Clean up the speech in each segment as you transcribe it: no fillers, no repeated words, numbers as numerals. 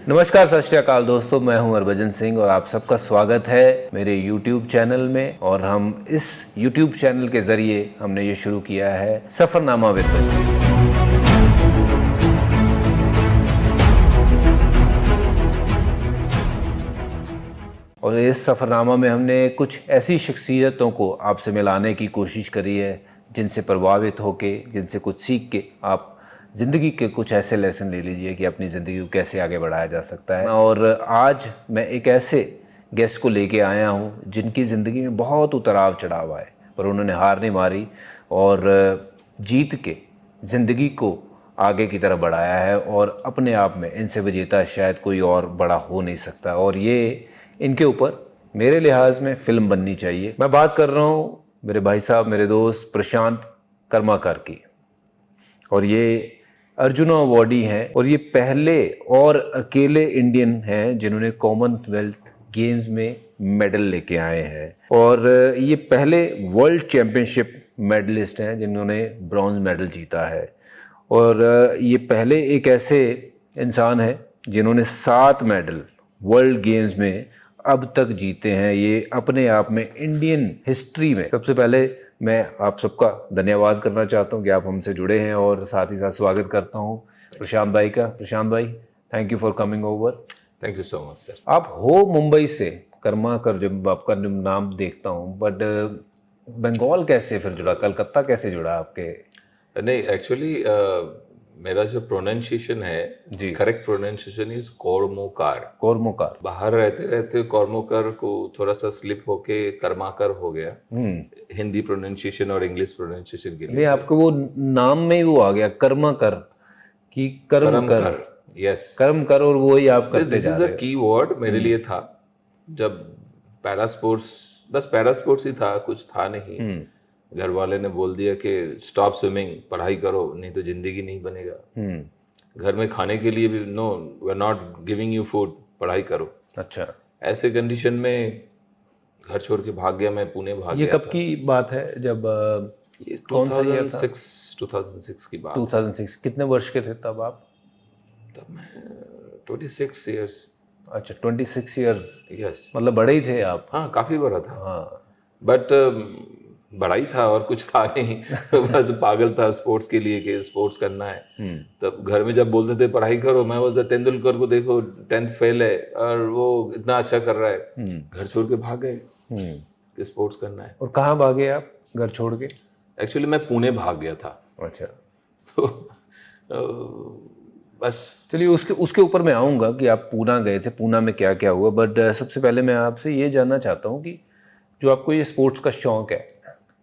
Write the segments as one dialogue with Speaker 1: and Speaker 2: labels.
Speaker 1: नमस्कार, सत श्री अकाल दोस्तों, मैं हूं हरभजन सिंह और आप सबका स्वागत है मेरे YouTube चैनल में। और हम इस YouTube चैनल के ज़रिए हमने ये शुरू किया है सफ़रनामा विद भजन। और इस सफ़रनामा में हमने कुछ ऐसी शख्सियतों को आपसे मिलाने की कोशिश करी है जिनसे प्रभावित होके, जिनसे कुछ सीख के आप ज़िंदगी के कुछ ऐसे लेसन ले लीजिए कि अपनी ज़िंदगी को कैसे आगे बढ़ाया जा सकता है। और आज मैं एक ऐसे गेस्ट को लेके आया हूँ जिनकी ज़िंदगी में बहुत उतराव चढ़ाव आए, पर उन्होंने हार नहीं मारी और जीत के ज़िंदगी को आगे की तरफ बढ़ाया है। और अपने आप में इनसे विजेता शायद कोई और बड़ा हो नहीं सकता। और ये इनके ऊपर मेरे लिहाज में फ़िल्म बननी चाहिए। मैं बात कर रहा हूँ मेरे भाई साहब, मेरे दोस्त प्रशांत कर्माकर की। और ये अर्जुना अवॉर्डी हैं और ये पहले और अकेले इंडियन हैं जिन्होंने कॉमनवेल्थ गेम्स में मेडल लेके आए हैं। और ये पहले वर्ल्ड चैम्पियनशिप मेडलिस्ट हैं जिन्होंने ब्रॉन्ज मेडल जीता है। और ये पहले एक ऐसे इंसान हैं जिन्होंने 7 मेडल वर्ल्ड गेम्स में अब तक जीते हैं। ये अपने आप में इंडियन हिस्ट्री में सबसे पहले मैं आप सबका धन्यवाद करना चाहता हूं कि आप हमसे जुड़े हैं। और साथ ही साथ स्वागत करता हूं प्रशांत भाई का। प्रशांत भाई, thank you for coming over.
Speaker 2: Thank you so much sir.
Speaker 1: आप हो मुंबई से, कर्माकर जब आपका नाम देखता हूं, बट बंगाल कैसे फिर जुड़ा, कलकत्ता कैसे जुड़ा आपके?
Speaker 2: नहीं, एक्चुअली मेरा जो प्रोनाउंसिएशन है, करेक्ट प्रोनाउंसिएशन इज कोरमोकार।
Speaker 1: कोरमोकार।
Speaker 2: बाहर रहते रहते कोरमोकर को थोड़ा सा स्लिप होके कर्माकर हो गया, हिंदी प्रोनाउंसिएशन और इंग्लिश प्रोनाउंसिएशन के लिए।
Speaker 1: नहीं, आपको वो नाम में ही वो आ गया कर्माकर कि कर्म कर।
Speaker 2: यस,
Speaker 1: कर्म कर, और वो ही आप करते
Speaker 2: दिस
Speaker 1: जा
Speaker 2: इज
Speaker 1: रहे
Speaker 2: अ की वर्ड मेरे लिए था। जब पैरा स्पोर्ट्स, बस पैरा स्पोर्ट्स ही था, कुछ था नहीं। घर वाले ने बोल दिया कि स्टॉप स्विमिंग, पढ़ाई करो, नहीं तो जिंदगी नहीं बनेगा। घर में खाने के लिए भी no, we are not giving you food, पढ़ाई करो।
Speaker 1: अच्छा,
Speaker 2: ऐसे कंडीशन में घर छोड़ के भाग गया, मैं पुणे भाग
Speaker 1: ये
Speaker 2: गया।
Speaker 1: कब की बात है? जब
Speaker 2: ये
Speaker 1: कौन सा ईयर था?
Speaker 2: 2006 की बात।
Speaker 1: 2006। कितने वर्ष के थे तब आप?
Speaker 2: तब मैं 26 ईयर्स।
Speaker 1: अच्छा, 26 ईयर।
Speaker 2: यस,
Speaker 1: मतलब बड़े ही थे आप।
Speaker 2: हाँ काफी बड़ा था।
Speaker 1: हाँ,
Speaker 2: बट बड़ा ही था और कुछ था नहीं। बस पागल था स्पोर्ट्स के लिए कि स्पोर्ट्स करना है। तब घर में जब बोलते थे पढ़ाई करो, मैं बोलता तेंदुलकर को देखो 10th फेल है और वो इतना अच्छा कर रहा है। घर छोड़ के भाग गए कि स्पोर्ट्स करना है।
Speaker 1: और कहाँ भागे आप घर छोड़ के?
Speaker 2: एक्चुअली मैं पुणे भाग गया था।
Speaker 1: अच्छा,
Speaker 2: तो बस
Speaker 1: चलिए उसके उसके ऊपर मैं आऊँगा कि आप पूना गए थे, पूना में क्या क्या हुआ। बट सबसे पहले मैं आपसे ये जानना चाहता हूँ कि जो आपको ये स्पोर्ट्स का शौक है,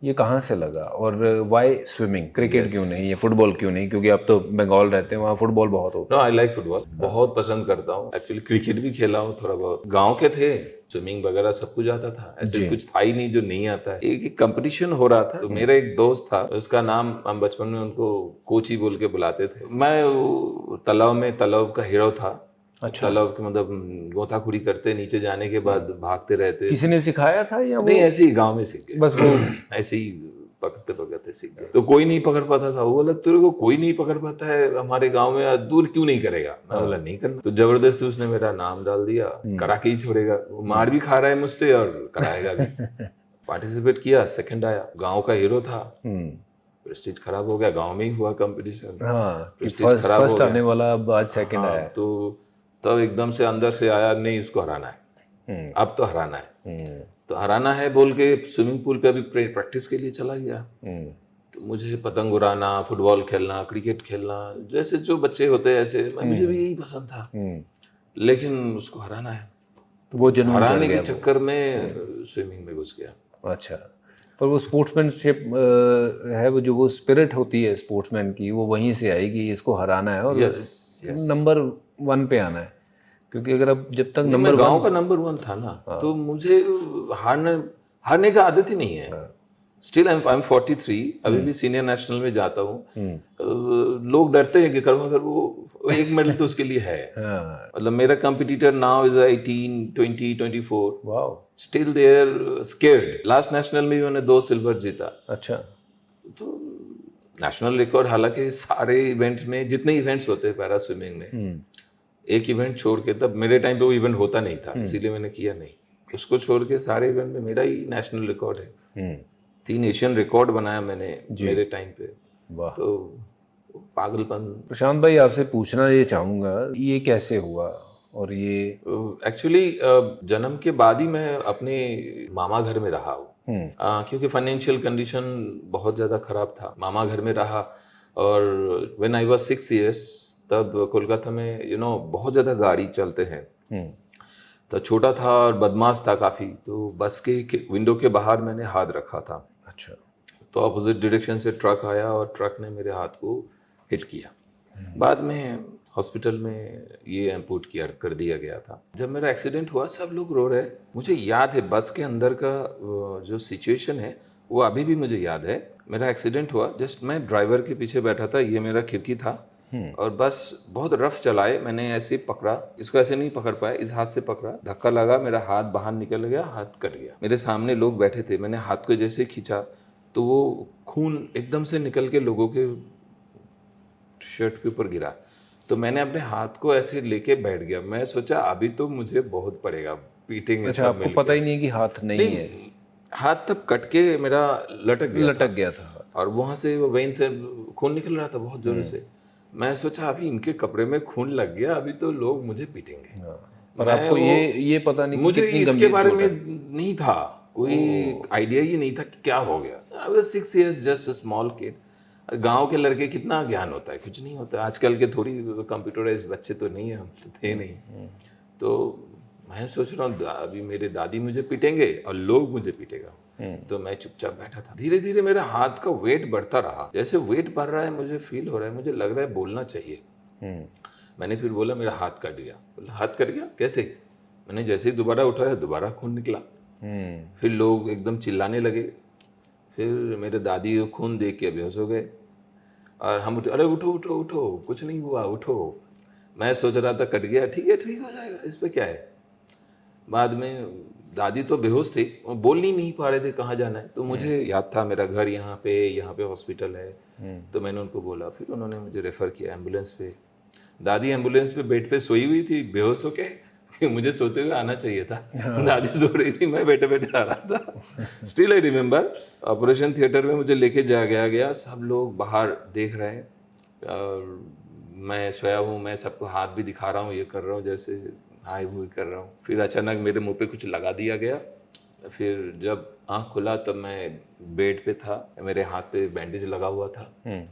Speaker 1: ये कहाँ से लगा? और वाई स्विमिंग? क्रिकेट क्यों नहीं, ये फुटबॉल क्यों नहीं? क्योंकि आप तो बंगाल रहते हैं, वहाँ फुटबॉल बहुत होता
Speaker 2: नो, आई लाइक फुटबॉल, बहुत पसंद करता हूँ। एक्चुअली क्रिकेट भी खेला हूँ थोड़ा बहुत। गांव के थे, स्विमिंग वगैरह सब कुछ आता था, ऐसे कुछ था ही नहीं जो नहीं आता है। एक कंपटीशन हो रहा था, तो मेरा एक दोस्त था, उसका नाम हम बचपन में उनको कोच ही बोल के बुलाते थे। मैं तालाब का हीरो था।
Speaker 1: अच्छा।
Speaker 2: तालाब के मतलब गोताखोरी करते, नीचे जाने के बाद भागते रहते।
Speaker 1: किसी ने सिखाया था या वो
Speaker 2: नहीं, ऐसे ही गाँव में सीख गए,
Speaker 1: बस वो
Speaker 2: ऐसे ही पकड़ते पकड़ते सीख गए। तो कोई नहीं पकड़ पाता था। वो बोला तेरे को कोई नहीं पकड़ पाता है हमारे गांव में, दूर क्यों नहीं करेगा? मैं बोला नहीं करना। तो जबरदस्ती उसने मेरा नाम डाल दिया, करा के ही छोड़ेगा। वो मार भी खा रहा है मुझसे और कराएगा भी। पार्टिसिपेट किया, सेकंड आया, गांव का हीरो था। प्रेस्टीज खराब हो गया, गांव में ही हुआ कंपटीशन।
Speaker 1: हाँ,
Speaker 2: प्रेस्टीज खराब हो
Speaker 1: फर्स्ट
Speaker 2: गया।
Speaker 1: आने वाला अब आज सेकंड आया।
Speaker 2: तो तब एकदम से अंदर से आया, नहीं इसको हराना है, अब तो हराना है। तो हराना है बोल के स्विमिंग पूल पे अभी प्रैक्टिस के लिए चला गया। तो मुझे पतंग उड़ाना, फुटबॉल खेलना, क्रिकेट खेलना, जैसे जो बच्चे होते हैं ऐसे मुझे भी यही पसंद था। लेकिन उसको हराना है, तो
Speaker 1: वो जुनून चढ़
Speaker 2: हराने के
Speaker 1: गया
Speaker 2: चक्कर में स्विमिंग में घुस गया।
Speaker 1: अच्छा, पर वो स्पोर्ट्समैनशिप है, वो जो वो स्पिरिट होती है स्पोर्ट्समैन की, वो वहीं से आएगी। इसको हराना है और नंबर 1 पे आना है। क्योंकि अगर अब जब तक नंबर
Speaker 2: गांव का नंबर 1 था ना, तो मुझे हारने का आदत ही नहीं है। स्टिल आई एम 43, अभी भी सीनियर नेशनल में जाता हूँ। लोग डरते हैं कि कर्माकर वो एक मेडल तो उसके लिए है। मतलब मेरा competitor now is 18, 20, 24।
Speaker 1: Wow,
Speaker 2: still they are scared. Last national में भी मैंने 2 सिल्वर जीता।
Speaker 1: अच्छा।
Speaker 2: तो नेशनल रिकॉर्ड, हालांकि सारे इवेंट्स में, जितने इवेंट्स होते हैं पैरा स्विमिंग में, एक इवेंट छोड़ के, तब मेरे टाइम पे वो इवेंट होता नहीं था, इसीलिए मैंने किया नहीं। उसको छोड़ के सारे इवेंट में मेरा ही नेशनल रिकॉर्ड है। 3 एशियन रिकॉर्ड बनाया मैंने मेरे टाइम पे।
Speaker 1: वाह।
Speaker 2: तो पागलपन।
Speaker 1: प्रशांत भाई, आपसे पूछना ये चाहूँगा, ये कैसे हुआ? और ये
Speaker 2: एक्चुअली जन्म के बाद ही मैं अपने मामा घर में रहा हूँ। क्योंकि फाइनेंशियल कंडीशन बहुत ज़्यादा ख़राब था, मामा घर में रहा। और व्हेन आई वाज 6 इयर्स, तब कोलकाता में बहुत ज़्यादा गाड़ी चलते हैं। तो छोटा था और बदमाश था काफ़ी, तो बस के विंडो के बाहर मैंने हाथ रखा था।
Speaker 1: अच्छा।
Speaker 2: तो अपोजिट डायरेक्शन से ट्रक आया और ट्रक ने मेरे हाथ को हिट किया। बाद में हॉस्पिटल में ये एम्पूट किया कर दिया गया था। जब मेरा एक्सीडेंट हुआ सब लोग रो रहे। मुझे याद है बस के अंदर का जो सिचुएशन है वो अभी भी मुझे याद है। मेरा एक्सीडेंट हुआ, जस्ट मैं ड्राइवर के पीछे बैठा था, ये मेरा खिड़की था और बस बहुत रफ चलाए। मैंने ऐसे पकड़ा, इसको ऐसे नहीं पकड़ पाया, इस हाथ से पकड़ा, धक्का लगा, मेरा हाथ बाहर निकल गया, हाथ कट गया। मेरे सामने लोग बैठे थे, मैंने हाथ को जैसे खींचा तो वो खून एकदम से निकल के लोगों के शर्ट के ऊपर गिरा। तो मैंने अपने हाथ को ऐसे लेके बैठ गया। मैं सोचा अभी तो मुझे बहुत पड़ेगा, पीटेंगे
Speaker 1: अच्छा,
Speaker 2: सब
Speaker 1: आपको
Speaker 2: मिलके।
Speaker 1: पता ही नहीं कि हाथ नहीं है?
Speaker 2: हाथ तब कट के मेरा लटक
Speaker 1: गया था।
Speaker 2: और वहां से वो वेन से खून निकल रहा था बहुत जोर से। मैं सोचा अभी इनके कपड़े में खून लग गया, अभी तो लोग मुझे पीटेंगे।
Speaker 1: पर
Speaker 2: मैं
Speaker 1: आपको
Speaker 2: वो
Speaker 1: ये पता नहीं कि
Speaker 2: मुझे
Speaker 1: कितनी
Speaker 2: इसके
Speaker 1: गंभीर
Speaker 2: बारे
Speaker 1: चोट
Speaker 2: में
Speaker 1: है?
Speaker 2: नहीं था, कोई आइडिया ही नहीं था कि क्या हो गया। I was 6 years, just a small kid. गांव के लड़के कितना ज्ञान होता है, कुछ नहीं होता। आजकल के थोड़ी कंप्यूटराइज्ड बच्चे तो नहीं है, हम तो थे नहीं। तो मैं सोच रहा हूँ अभी मेरे दादी मुझे पीटेंगे और लोग मुझे पीटेगा। तो मैं चुपचाप बैठा था। धीरे धीरे मेरा हाथ का वेट बढ़ता रहा। जैसे वेट बढ़ रहा है मुझे फील हो रहा है, मुझे लग रहा है बोलना चाहिए। मैंने फिर बोला मेरा हाथ कट गया। बोला हाथ कट गया कैसे? मैंने जैसे ही दोबारा उठाया, दोबारा खून निकला। फिर लोग एकदम चिल्लाने लगे। फिर मेरे दादी को खून देख के बेहोश हो गए और हम उठे, अरे उठो उठो उठो, कुछ नहीं हुआ, उठो। मैं सोच रहा था कट गया, ठीक है ठीक हो जाएगा, इस पे क्या है। बाद में दादी तो बेहोश थी, वो बोल नहीं पा रहे थे कहाँ जाना है। तो मुझे याद था मेरा घर यहाँ पे हॉस्पिटल है। तो मैंने उनको बोला, फिर उन्होंने मुझे रेफ़र किया एम्बुलेंस पे। दादी एम्बुलेंस पे बेड पे सोई हुई थी बेहोश होके कि मुझे सोते हुए आना चाहिए था। दादी सो रही थी, मैं बैठे बैठे आ रहा था। Still I remember, operation theatre में मुझे लेके गया। सब लोग बाहर देख रहे हैं और मैं सोया हूँ। मैं सबको हाथ भी दिखा रहा हूँ, ये कर रहा हूँ, जैसे हाय हुई कर रहा हूँ। फिर अचानक मेरे मुंह पे कुछ लगा दिया गया। फिर जब आँख खुला तब मैं बेड पे था, मेरे हाथ पे बैंडेज लगा हुआ था।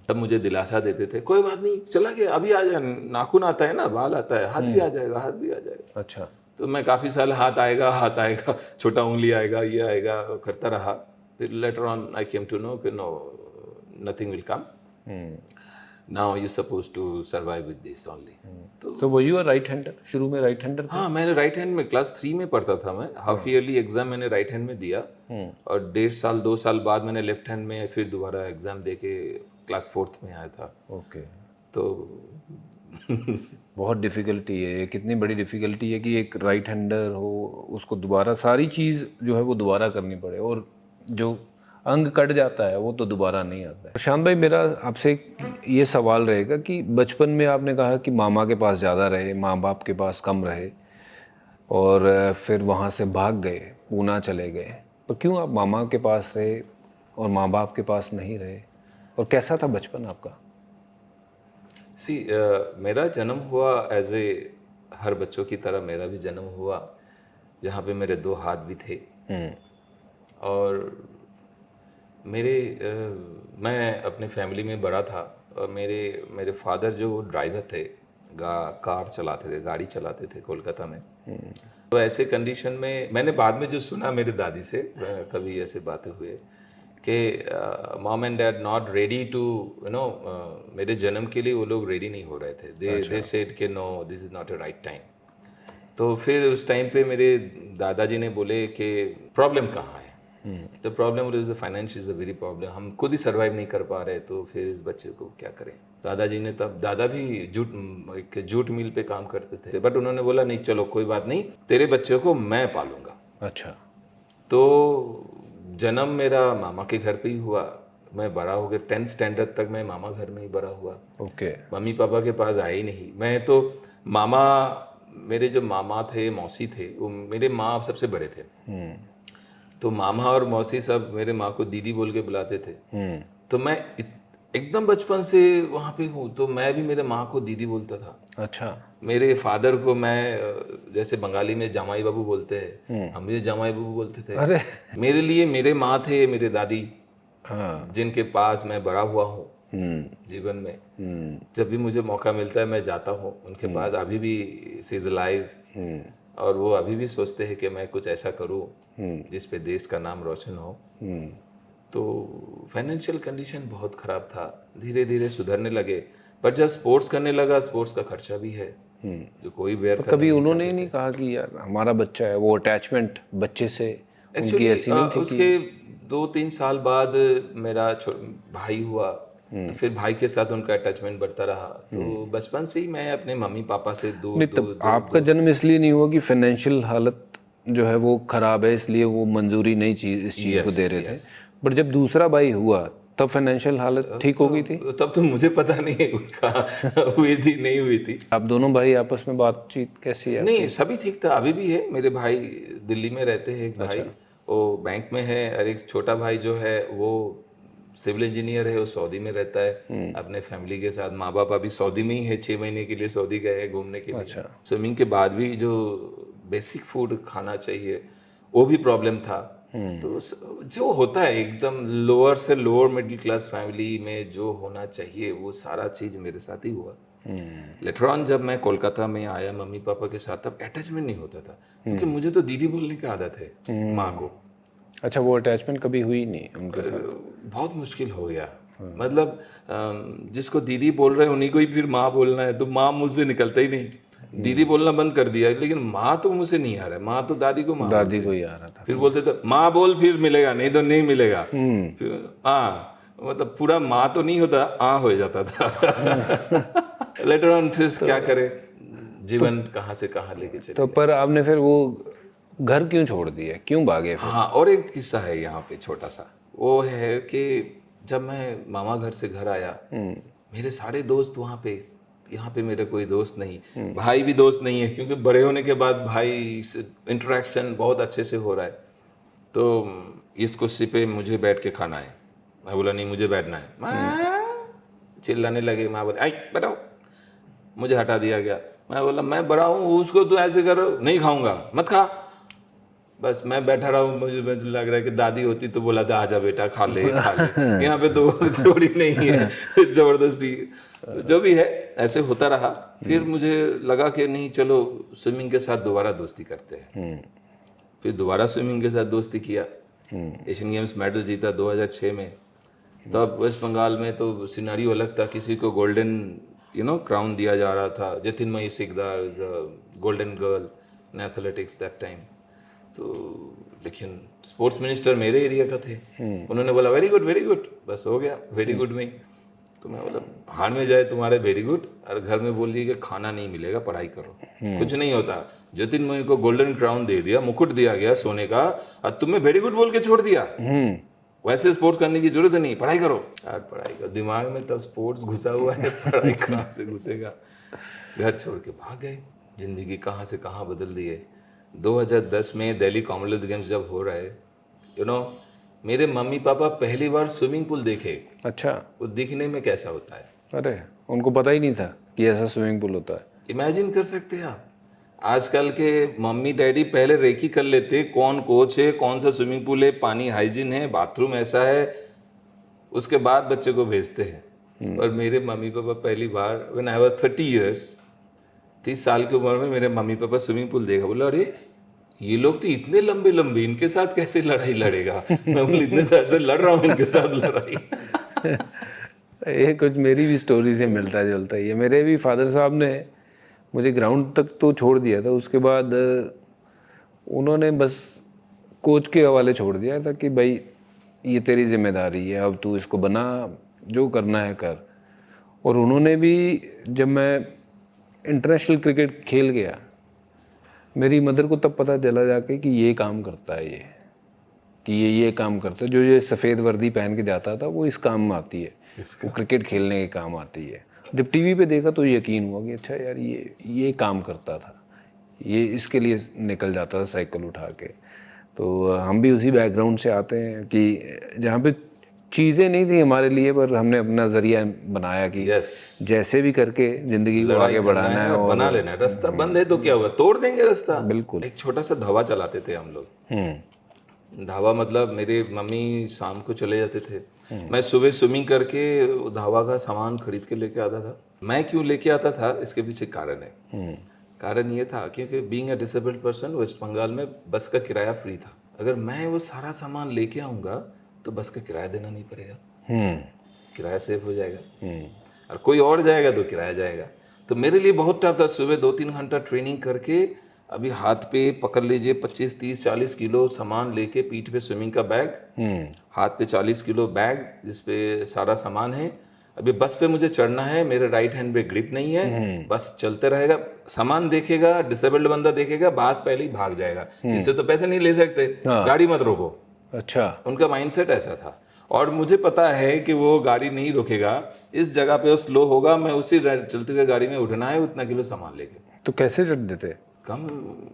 Speaker 2: तब मुझे दिलासा देते थे, कोई बात नहीं, चला गया, अभी आ जाए, नाखून आता है ना, बाल आता है, हाथ भी आ जाएगा, हाथ भी आ जाएगा।
Speaker 1: अच्छा।
Speaker 2: तो मैं काफ़ी साल हाथ आएगा, छोटा उंगली आएगा, ये आएगा करता रहा। फिर later on I came to know कि no, nothing will come, now you suppose to survive with this only.
Speaker 1: तो वो यू आर राइट हैंडर? शुरू में राइट हैंडर थे?
Speaker 2: हाँ, मैंने राइट हैंड में क्लास 3 में पढ़ता था मैं। हाफ ईयरली एग्जाम मैंने राइट हैंड में दिया और 1.5 साल 2 साल बाद मैंने लेफ्ट हैंड में फिर दोबारा एग्जाम दे के क्लास 4th में आया था।
Speaker 1: ओके।
Speaker 2: तो
Speaker 1: बहुत डिफ़िकल्टी है ये, कितनी बड़ी डिफ़िकल्टी है कि एक राइट हैंडर हो, उसको दोबारा सारी चीज़ जो है वो दोबारा करनी पड़े, और जो अंग कट जाता है वो तो दोबारा नहीं आता है। प्रशांत भाई, मेरा आपसे ये सवाल रहेगा कि बचपन में आपने कहा कि मामा के पास ज़्यादा रहे, माँ बाप के पास कम रहे, और फिर वहाँ से भाग गए, पूना चले गए। पर क्यों आप मामा के पास रहे और माँ बाप के पास नहीं रहे? और कैसा था बचपन आपका?
Speaker 2: मेरा जन्म हुआ एज ए, हर बच्चों की तरह मेरा भी जन्म हुआ जहाँ पे मेरे 2 हाथ भी थे। और मैं अपने फैमिली में बड़ा था और मेरे फादर जो ड्राइवर थे, कार चलाते थे, गाड़ी चलाते थे कोलकाता में। तो ऐसे कंडीशन में मैंने बाद में जो सुना मेरे दादी से, कभी ऐसे बातें हुए कि mom and dad not ready to मेरे जन्म के लिए वो लोग रेडी नहीं हो रहे थे। दे सेड कि no, this is not a right time. तो फिर उस टाइम पे मेरे दादाजी ने बोले कि प्रॉब्लम कहाँ है। तो problem is financial, is a very problem, हम खुद ही सर्वाइव नहीं कर पा रहे, तो फिर इस बच्चे को क्या करें। दादाजी ने तब, दादा भी जूट मिल पे काम करते थे, बट उन्होंने बोला नहीं चलो कोई बात नहीं, तेरे बच्चे को मैं पालूंगा।
Speaker 1: अच्छा।
Speaker 2: तो जन्म मेरा मामा के घर पे ही हुआ। मैं बड़ा हो गया 10th स्टैंडर्ड तक मैं मामा घर में ही बड़ा हुआ।
Speaker 1: ओके।
Speaker 2: मम्मी पापा के पास आए ही नहीं। मैं तो मामा, मेरे जो मामा थे मौसी थे, वो मेरे माँ सबसे बड़े थे। तो मामा और मौसी सब मेरे माँ को दीदी बोल के बुलाते थे। तो मैं एकदम बचपन से वहाँ पे हूँ, तो मैं भी मेरे माँ को दीदी बोलता था।
Speaker 1: अच्छा।
Speaker 2: मेरे फादर को मैं जैसे बंगाली में जामाई बाबू बोलते हैं, हम भी जामाई बाबू बोलते थे।
Speaker 1: अरे
Speaker 2: मेरे लिए मेरे माँ थे, मेरे दादी,
Speaker 1: हाँ।
Speaker 2: जिनके पास मैं बड़ा हुआ हूँ जीवन में। जब भी मुझे मौका मिलता है मैं जाता हूँ उनके पास। अभी भी शी इज लाइव, और वो अभी भी सोचते हैं कि मैं कुछ ऐसा करूँ जिस पे देश का नाम रोशन हो। तो फाइनेंशियल कंडीशन बहुत ख़राब था, धीरे धीरे सुधरने लगे। पर जब स्पोर्ट्स करने लगा, स्पोर्ट्स का खर्चा भी है जो कोई बेयर
Speaker 1: तो
Speaker 2: करना
Speaker 1: कभी
Speaker 2: नहीं
Speaker 1: उन्होंने ही
Speaker 2: चाहते
Speaker 1: नहीं
Speaker 2: थे।
Speaker 1: कहा कि यार हमारा बच्चा है, वो अटैचमेंट बच्चे से उनकी
Speaker 2: एक्चुअली
Speaker 1: ऐसी नहीं थी
Speaker 2: उसके 2-3 साल बाद मेरा भाई हुआ, तो फिर भाई के साथ उनका अटैचमेंट बढ़ता रहा। तो बचपन से ही मैं अपने मम्मी पापा से दूर
Speaker 1: नहीं,
Speaker 2: दूर
Speaker 1: तब
Speaker 2: दूर
Speaker 1: आपका जन्म इसलिए नहीं हुआ कि फाइनेंशियल हालत जो है वो खराब है इसलिए वो मंजूरी नहीं चीज इस चीज़ को दे रहे थे, बट जब दूसरा भाई हुआ तब फाइनेंशियल हालत ठीक हो गई थी?
Speaker 2: तब तो मुझे पता नहीं है उनका हुई थी नहीं हुई थी।
Speaker 1: आप दोनों भाई आपस में बातचीत कैसी है
Speaker 2: नहीं,
Speaker 1: आपकी?
Speaker 2: सभी ठीक था, अभी भी है। मेरे भाई दिल्ली में रहते हैं, एक भाई वो बैंक में है, और एक छोटा भाई जो है वो सिविल इंजीनियर है, वो सऊदी में रहता है अपने फैमिली के साथ। माँ बाप अभी सऊदी में ही है, 6 महीने के लिए सऊदी गए हैं घूमने के लिए। स्विमिंग के बाद भी जो बेसिक फूड खाना चाहिए वो भी प्रॉब्लम था। तो जो होता है एकदम लोअर से लोअर मिडिल क्लास फैमिली में जो होना चाहिए वो सारा चीज़ मेरे साथ ही हुआ। लेटर ऑन जब मैं कोलकाता में आया मम्मी पापा के साथ, तब अटैचमेंट नहीं होता था, क्योंकि मुझे तो दीदी बोलने की आदत है माँ को।
Speaker 1: अच्छा, वो अटैचमेंट कभी हुई नहीं उनके साथ?
Speaker 2: बहुत मुश्किल हो गया। मतलब जिसको दीदी बोल रहे हैं उन्हीं को ही फिर माँ बोलना है, तो माँ मुझसे निकलता ही नहीं। दीदी बोलना बंद कर दिया, लेकिन माँ तो मुझसे नहीं आ रहा है। माँ तो दादी को माँ
Speaker 1: दादी
Speaker 2: बोलते
Speaker 1: को
Speaker 2: हैं।
Speaker 1: ही आ रहा था।
Speaker 2: फिर बोलते थे माँ बोल फिर मिलेगा, नहीं तो नहीं मिलेगा। फिर हाँ, मतलब पूरा माँ तो नहीं होता, हो जाता था। लेटर ऑन फिर क्या करे, जीवन कहाँ से कहाँ लेके चले
Speaker 1: तो
Speaker 2: गए।
Speaker 1: पर आपने फिर वो घर क्यों छोड़ दिया, क्यों भागे फिर?
Speaker 2: हाँ, और एक किस्सा है यहाँ पे छोटा सा। वो है कि जब मैं मामा घर से घर आया, मेरे सारे दोस्त वहाँ पे, यहाँ पे मेरा कोई दोस्त नहीं, भाई भी दोस्त नहीं है, क्योंकि बड़े होने के बाद भाई से इंटरेक्शन बहुत अच्छे से हो रहा है। तो इस कुर्सी पे मुझे बैठ के खाना है, मैं बोला नहीं मुझे बैठना है। मैं चिल्लाने लगे, माँ बोले आई बताओ, मुझे हटा दिया गया। मैं बोला मैं बड़ा हूँ, उसको तो ऐसे करो, नहीं खाऊंगा, मत खा। बस मैं बैठा रहा हूँ, मुझे लग रहा है कि दादी होती तो बोला था आजा बेटा खा ले खा ले। यहाँ पे तो जोड़ी नहीं है, जबरदस्ती। तो जो भी है ऐसे होता रहा। फिर मुझे लगा कि नहीं चलो स्विमिंग के साथ दोबारा दोस्ती करते हैं। फिर दोबारा स्विमिंग के साथ दोस्ती किया। एशियन गेम्स मेडल जीता 2006 में। तब वेस्ट बंगाल में तो सिनारियो अलग था, किसी को गोल्डन क्राउन दिया जा रहा था। Jyotirmoyee Sikdar golden girl in athletics that time. तो लेकिन स्पोर्ट्स मिनिस्टर मेरे एरिया का थे, उन्होंने बोला वेरी गुड, बस हो गया वेरी गुड में ही। तो मैं बोला भाड़ में जाए तुम्हारे वेरी गुड, और घर में बोल दिया कि खाना नहीं मिलेगा, पढ़ाई करो, कुछ नहीं होता। ज्योतिर्मयी को गोल्डन क्राउन दे दिया, मुकुट दिया गया सोने का, और तुम्हें वेरी गुड बोल के छोड़ दिया। वैसे स्पोर्ट्स करने की जरूरत नहीं, पढ़ाई करो यार, पढ़ाई करो। दिमाग में तब स्पोर्ट्स घुसा हुआ है, पढ़ाई कहाँ से घुसेगा। घर छोड़ के भाग गए, जिंदगी कहाँ से कहाँ बदल दी है। 2010 में दिल्ली कॉमनवेल्थ गेम्स जब हो रहा है, मेरे मम्मी पापा पहली बार स्विमिंग पूल देखे।
Speaker 1: अच्छा।
Speaker 2: वो दिखने में कैसा होता है,
Speaker 1: अरे उनको पता ही नहीं था कि ऐसा स्विमिंग पूल होता है।
Speaker 2: इमेजिन कर सकते हैं आप। आजकल के मम्मी डैडी पहले रेकी कर लेते, कौन कोच है, कौन सा स्विमिंग पूल है, पानी हाइजीन है, बाथरूम ऐसा है, उसके बाद बच्चे को भेजते हैं। और मेरे मम्मी पापा पहली बार व्हेन आई वाज 30 इयर्स, 30 साल की उम्र में मेरे मम्मी पापा स्विमिंग पूल देखा। बोला अरे ये लोग तो इतने लंबे लंबे, इनके साथ कैसे लड़ाई लड़ेगा। मैं बोला इतने साल से लड़ रहा हूँ इनके साथ लड़ाई।
Speaker 1: ये कुछ मेरी भी स्टोरी से मिलता जुलता ही है। मेरे भी फादर साहब ने मुझे ग्राउंड तक तो छोड़ दिया था, उसके बाद उन्होंने बस कोच के हवाले छोड़ दिया था कि भाई ये तेरी जिम्मेदारी है, अब तू इसको बना, जो करना है कर। और उन्होंने भी, जब मैं इंटरनेशनल क्रिकेट खेल गया, मेरी मदर को तब पता चला जाके कि ये काम करता है, ये कि ये काम करता है, जो ये सफ़ेद वर्दी पहन के जाता था वो इस काम में आती है, वो क्रिकेट खेलने के काम आती है। जब टीवी पे देखा तो यकीन हुआ कि अच्छा यार ये काम करता था, ये इसके लिए निकल जाता था साइकिल उठा के। तो हम भी उसी बैकग्राउंड से आते हैं कि जहाँ पे चीज़ें नहीं थी हमारे लिए, पर हमने अपना जरिया बनाया कि
Speaker 2: यस,
Speaker 1: जैसे भी करके ज़िंदगी को आगे बढ़ाना है।
Speaker 2: और बना लेना है। रास्ता बंद है तो क्या हुआ, तोड़ देंगे रास्ता।
Speaker 1: बिल्कुल।
Speaker 2: एक छोटा सा ढाबा चलाते थे हम लोग। ढाबा मतलब मेरे मम्मी शाम को चले जाते थे, मैं सुबह स्विमिंग करके ढाबा का सामान खरीद के लेके आता था। मैं क्यों लेके आता था, इसके पीछे कारण है। कारण ये था क्योंकि being a disabled person West Bengal में बस का किराया फ्री था। अगर मैं वो सारा सामान लेके आऊँगा तो बस का किराया देना नहीं पड़ेगा, किराया सेव हो जाएगा, और कोई और जाएगा तो किराया जाएगा। तो मेरे लिए बहुत टफ था। सुबह 2-3 घंटा ट्रेनिंग करके अभी हाथ पे पकड़ लीजिए 25, 30, 40 किलो सामान लेके, पीठ पे स्विमिंग का बैग, हाथ पे 40 किलो बैग जिसपे सारा सामान है। अभी बस पे मुझे चढ़ना है, मेरे राइट हैंड पे ग्रिप नहीं है, बस चलते रहेगा, सामान देखेगा, डिसेबल्ड बंदा देखेगा, बास पहले ही भाग जाएगा, इससे तो पैसे नहीं ले सकते, गाड़ी मत रोको।
Speaker 1: अच्छा।
Speaker 2: उनका माइंडसेट ऐसा था। और मुझे पता है कि वो गाड़ी नहीं रोकेगा, इस जगह पे वो स्लो होगा, मैं उसी चलते हुए गाड़ी में उठना है उतना किलो सामान लेके।
Speaker 1: तो कैसे चढ़ते थे?
Speaker 2: कम,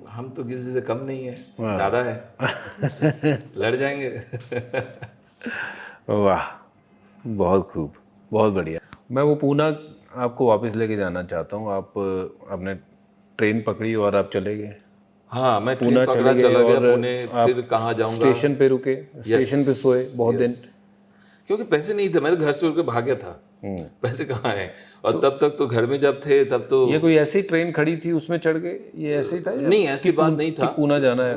Speaker 2: हम तो किसी से कम नहीं है, दादा है, लड़ जाएंगे।
Speaker 1: वाह, बहुत खूब, बहुत बढ़िया। मैं वो पूना आपको वापस लेके जाना चाहता हूँ। आप आपने ट्रेन पकड़ी और आप चले गए
Speaker 2: हाँ, मैं ट्रेन
Speaker 1: पूना
Speaker 2: पकड़ा,
Speaker 1: चले गए,
Speaker 2: चला गया
Speaker 1: और
Speaker 2: पुणे, फिर कहाँ जाऊँगा।
Speaker 1: स्टेशन पे रुके, स्टेशन पे सोए बहुत दिन।
Speaker 2: क्योंकि पैसे नहीं थे, मैं तो घर से उठ के भाग गया था, पैसे कहाँ हैं। और तब तक तो घर में जब थे तब तो
Speaker 1: ये कोई ऐसी ट्रेन खड़ी थी उसमें चढ़ गए, ये ऐसे ही था या
Speaker 2: नहीं, ऐसी बात नहीं था।
Speaker 1: पूना जाना है?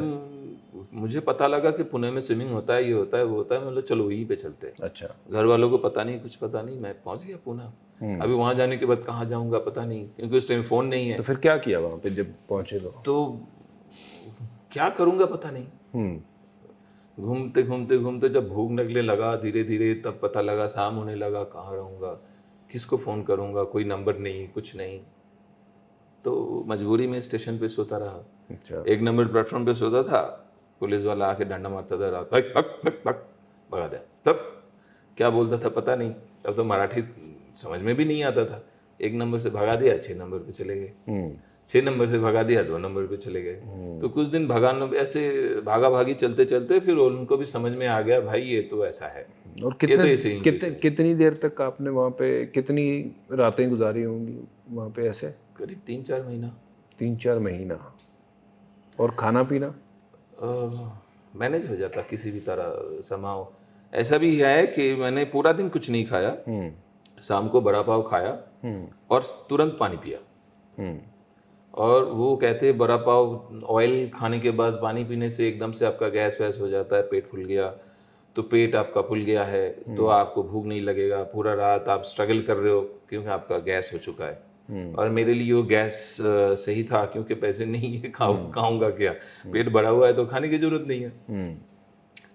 Speaker 2: मुझे पता लगा कि पुणे में स्विमिंग होता है, ये होता है, वो होता है, मतलब चलो वहीं पे चलते हैं।
Speaker 1: अच्छा।
Speaker 2: घर वालों को पता नहीं, कुछ पता नहीं, मैं पहुंच गया पूना। अभी वहां जाने के बाद कहाँ जाऊंगा पता नहीं, क्योंकि उस टाइम फोन नहीं है।
Speaker 1: तो फिर क्या किया वहाँ पे जब पहुंचे तो?
Speaker 2: क्या करूंगा पता नहीं। घूमते घूमते घूमते जब भूख लगने लगा धीरे धीरे, तब पता लगा शाम होने लगा, कहाँ रहूंगा, किसको फ़ोन करूंगा, कोई नंबर नहीं, कुछ नहीं। तो मजबूरी में स्टेशन पे सोता रहा।
Speaker 1: अच्छा।
Speaker 2: 1 नंबर प्लेटफॉर्म पे सोता था, पुलिस वाला आके डंडा मारता था, रात भग भग भग भग भगा दिया। तब क्या बोलता था पता नहीं, तब तो मराठी समझ में भी नहीं आता था। 1 नंबर से भगा दिया, 6 नंबर पे चले गए। 6 नंबर से भगा दिया, 2 नंबर पे चले गए। तो कुछ दिन भगाना, ऐसे भागा भागी चलते चलते फिर उनको भी समझ में आ गया, भाई ये तो ऐसा है।
Speaker 1: और
Speaker 2: ये तो ऐसे इंग्लिश है।
Speaker 1: कितनी देर तक आपने वहाँ पे, कितनी रातें गुजारी होंगी वहाँ पे ऐसे?
Speaker 2: करीब 3-4 महीना।
Speaker 1: 3-4 महीना। और खाना पीना?
Speaker 2: मैनेज हो जाता किसी भी तरह समाओ। ऐसा भी है कि मैंने पूरा दिन कुछ नहीं खाया, शाम को बड़ा पाव खाया और तुरंत पानी पिया। और वो कहते हैं बड़ा पाव ऑयल खाने के बाद पानी पीने से एकदम से आपका गैस वैस हो जाता है, पेट फूल गया, तो पेट आपका फूल गया है तो आपको भूख नहीं लगेगा, पूरा रात आप स्ट्रगल कर रहे हो क्योंकि आपका गैस हो चुका है। और मेरे लिए वो गैस सही था, क्योंकि पैसे नहीं है, खाऊंगा क्या, पेट भरा हुआ है तो खाने की जरूरत नहीं है।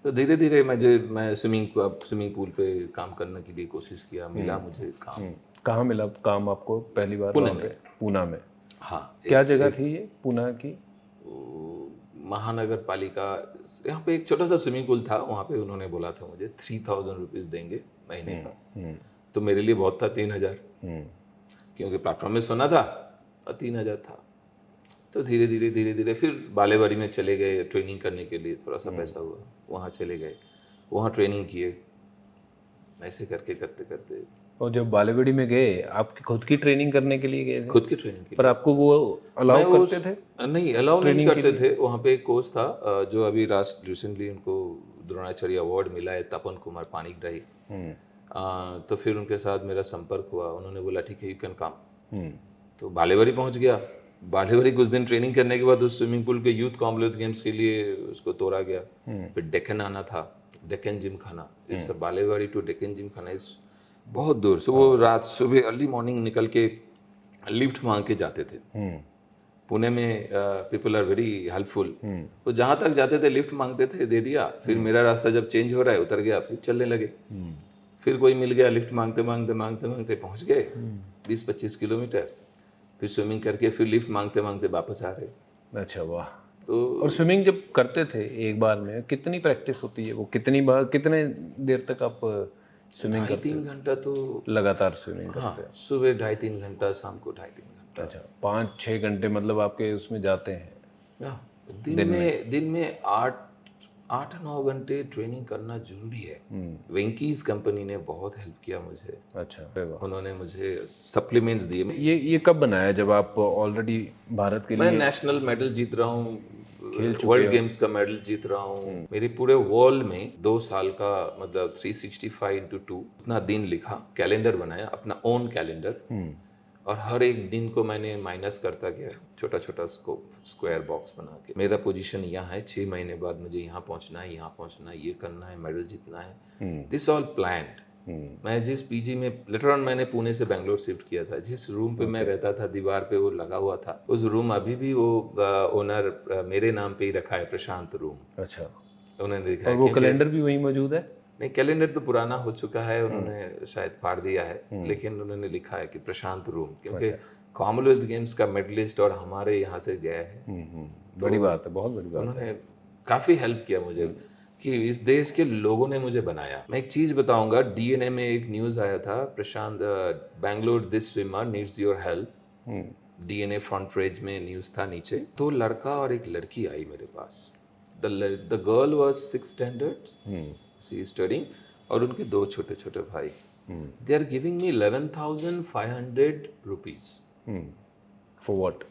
Speaker 2: तो धीरे धीरे मैं स्विमिंग पूल पे काम करने के लिए कोशिश किया, मिला मुझे काम।
Speaker 1: कहाँ मिला काम आपको पहली बार?
Speaker 2: पुणे
Speaker 1: वहाँ पे पूना में?
Speaker 2: हाँ।
Speaker 1: क्या जगह थी ये पूना की?
Speaker 2: महानगर पालिका, यहाँ पे एक छोटा सा स्विमिंग पूल था, वहाँ पे उन्होंने बोला था मुझे 3000 रुपीज़ देंगे महीने का। तो मेरे लिए बहुत था 3000, क्योंकि प्लेटफॉर्म में सोना था और 3000 था। तो धीरे धीरे फिर बालेवाड़ी में चले गए ट्रेनिंग करने के लिए, थोड़ा सा पैसा हुआ, वहाँ चले गए, वहाँ ट्रेनिंग किए, ऐसे करके करते करते।
Speaker 1: और जब बालेवाड़ी में गए, आपकी खुद की ट्रेनिंग करने के लिए गए थे?
Speaker 2: खुद की ट्रेनिंग की।
Speaker 1: पर आपको वो अलाउ करते थे?
Speaker 2: नहीं, अलाउ नहीं करते थे। वहाँ पे एक कोच था जो अभी रिसेंटली उनको द्रोणाचार्य अवार्ड मिला है, तपन कुमार पाणिग्राही। तो फिर उनके साथ मेरा संपर्क हुआ, उन्होंने बोला ठीक है यू कैन कम। तो बालेवाड़ी पहुँच गया। बालेवाड़ी कुछ दिन ट्रेनिंग करने के बाद उस स्विमिंग पूल के यूथ कॉमनवेल्थ गेम्स के लिए उसको तोड़ा गया। फिर डेक्कन आना था, डेक्कन जिम खाना, इस बालेवाड़ी टू डेक्कन जिम खाना इस बहुत दूर से, वो रात सुबह अर्ली मॉर्निंग निकल के लिफ्ट मांग के जाते थे। पुणे में पीपल आर वेरी हेल्पफुल, तो जहाँ तक जाते थे लिफ्ट मांगते थे, दे दिया। फिर मेरा रास्ता जब चेंज हो रहा है, उतर गया, फिर चलने लगे। फिर कोई मिल गया, लिफ्ट मांगते मांगते मांगते मांगते पहुँच गए 20-25 किलोमीटर। फिर स्विमिंग करके फिर लिफ्ट मांगते मांगते वापस आ रहे।
Speaker 1: अच्छा, वाह।
Speaker 2: तो
Speaker 1: और स्विमिंग जब करते थे एक बार में कितनी प्रैक्टिस होती है वो? कितनी बार, कितने देर तक आप स्विमिंग
Speaker 2: 2.5-3 घंटा तो
Speaker 1: लगातार स्विमिंग करते
Speaker 2: हाँ, सुबह 2.5-3 घंटा, शाम को 2.5-3 घंटा।
Speaker 1: अच्छा 5-6 घंटे मतलब आपके उसमें जाते हैं
Speaker 2: हाँ, दिन में 8-9 घंटे ट्रेनिंग करना जरूरी है। वेंकीज कंपनी ने बहुत हेल्प किया मुझे।
Speaker 1: अच्छा अरे वाह।
Speaker 2: उन्होंने मुझे सप्लीमेंट्स दिए।
Speaker 1: ये कब बनाया जब आप ऑलरेडी भारत के
Speaker 2: मैं
Speaker 1: लिए
Speaker 2: नेशनल मेडल जीत रहा हूँ,
Speaker 1: खेल चुके
Speaker 2: वर्ल्ड
Speaker 1: हो?
Speaker 2: गेम्स का मेडल जीत रहा हूँ। मेरे पूरे वर्ल्ड में 2 साल का मतलब 365x2 इतना दिन लिखा, कैलेंडर बनाया, अपना ओन कैलेंडर, और हर एक दिन को मैंने माइनस करता गया, छोटा छोटा स्क्वायर बॉक्स बना के। मेरा पोजीशन यहाँ है, 6 महीने बाद मुझे यहाँ पहुँचना है, यहाँ पहुँचना है, ये करना है, मेडल जीतना है। This all planned. मैं जिस पीजी में लेटर ऑन मैंने पुणे से बेंगलोर शिफ्ट किया था, जिस रूम पे मैं रहता था, दीवार पे वो लगा हुआ था, उस रूम अभी भी वो ओनर मेरे नाम पे ही रखा है, प्रशांत रूम।
Speaker 1: अच्छा
Speaker 2: उन्होंने लिखा
Speaker 1: और
Speaker 2: है
Speaker 1: वो
Speaker 2: क्योंकि
Speaker 1: कैलेंडर भी वहीं मौजूद है?
Speaker 2: नहीं, कैलेंडर तो पुराना हो चुका है, उन्होंने शायद फाड़ दिया है, लेकिन उन्होंने लिखा है कि प्रशांत रूम, क्योंकि कॉमनवेल्थ गेम्स का मेडलिस्ट और हमारे यहाँ से गया है।
Speaker 1: बड़ी बात है, बहुत बड़ी बात है।
Speaker 2: उन्होंने काफ़ी हेल्प किया मुझे कि इस देश के लोगों ने मुझे बनाया। मैं एक चीज़ बताऊंगा, डीएनए में एक न्यूज़ आया था, Prashant Bangalore this swimmer needs your help. DNA front page में न्यूज़ था नीचे, तो लड़का और एक लड़की आई मेरे पास। The girl was 6 standard, she is studying, और उनके 2 छोटे छोटे भाई। They are giving me 11,500 rupees
Speaker 1: for what?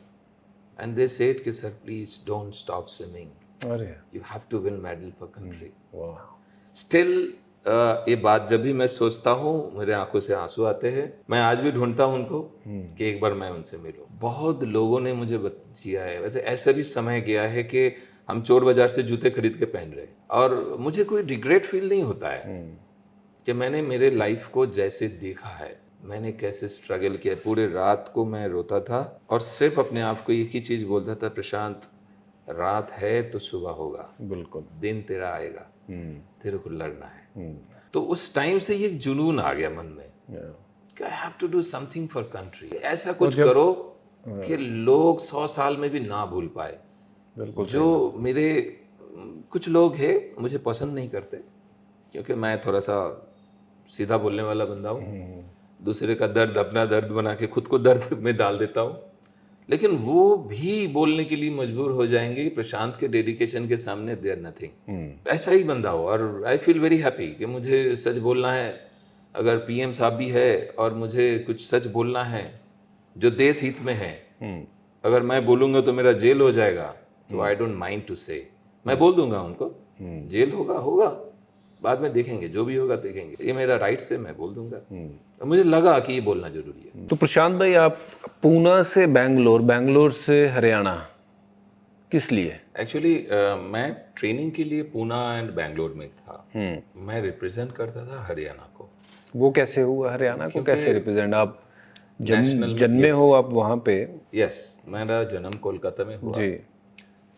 Speaker 2: And they said कि sir please don't stop swimming,
Speaker 1: अरे
Speaker 2: you have to win medal for country.
Speaker 1: वाह।
Speaker 2: स्टिल ये बात जब भी मैं सोचता हूँ, मेरे आंखों से आंसू आते हैं। मैं आज भी ढूंढता हूँ उनको कि एक बार मैं उनसे मिलूं। बहुत लोगों ने मुझे जिया है। वैसे ऐसा भी समय गया है कि हम चोर बाजार से जूते खरीद के पहन रहे, और मुझे कोई रिग्रेट फील नहीं होता है कि मैंने मेरे लाइफ को जैसे देखा है, मैंने कैसे स्ट्रगल किया। पूरे रात को मैं रोता था और सिर्फ अपने आप को एक ही चीज़ बोलता था, प्रशांत रात है तो सुबह होगा,
Speaker 1: बिल्कुल।
Speaker 2: दिन तेरा आएगा, तेरे को लड़ना है। तो उस टाइम से ये एक जुनून आ गया मन में कि I have to do something for country. ऐसा कुछ करो कि लोग 100 साल में भी ना भूल पाए।
Speaker 1: बिल्कुल।
Speaker 2: जो मेरे कुछ लोग हैं मुझे पसंद नहीं करते, क्योंकि मैं थोड़ा सा सीधा बोलने वाला बंदा हूँ। दूसरे का दर्द अपना दर्द बना के खुद को दर्द में डाल देता हूँ। लेकिन वो भी बोलने के लिए मजबूर हो जाएंगे कि प्रशांत के डेडिकेशन के सामने देयर नथिंग। ऐसा ही बंदा हो, और आई फील वेरी हैप्पी कि मुझे सच बोलना है। अगर पीएम साहब भी है और मुझे कुछ सच बोलना है जो देश हित में है, अगर मैं बोलूँगा तो मेरा जेल हो जाएगा, तो आई डोंट माइंड टू से, मैं बोल दूंगा उनको। जेल होगा होगा, बाद में देखेंगे, जो भी होगा देखेंगे, ये मेरा राइट से मैं बोल दूंगा। तो मुझे लगा कि ये बोलना जरूरी है।
Speaker 1: तो प्रशांत भाई, आप पूना से बैंगलोर, बैंगलोर से हरियाणा किस लिए?
Speaker 2: एक्चुअली मैं ट्रेनिंग के लिए पूना एंड बैंगलोर में था। मैं रिप्रेजेंट करता था हरियाणा को।
Speaker 1: वो कैसे हुआ? हरियाणा को कैसे रिप्रेजेंट? आप
Speaker 2: नेशनल
Speaker 1: जन्मे हो आप वहाँ पे?
Speaker 2: यस, मेरा जन्म कोलकाता में हुआ
Speaker 1: जी।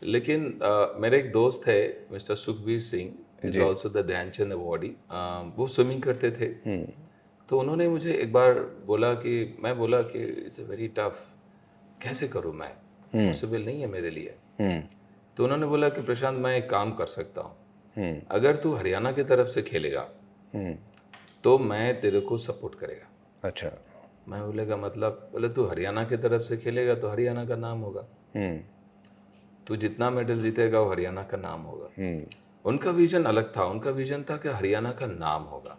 Speaker 2: लेकिन मेरे एक दोस्त है mister Sukhbir Singh, is also the Dhyanchand awardee. वो स्विमिंग करते थे। तो उन्होंने मुझे एक बार बोला कि, मैं बोला कि इट्स वेरी टफ, कैसे करूँ मैं, पॉसिबल नहीं है मेरे लिए। तो उन्होंने बोला कि प्रशांत, मैं एक काम कर सकता हूँ, अगर तू हरियाणा की तरफ से खेलेगा तो मैं तेरे को सपोर्ट करेगा।
Speaker 1: अच्छा।
Speaker 2: मैं बोलेगा मतलब? बोले तू हरियाणा की तरफ से खेलेगा तो हरियाणा का नाम होगा, तू जितना मेडल जीतेगा वो हरियाणा का नाम होगा। उनका विजन अलग था। उनका विजन था कि हरियाणा का नाम होगा,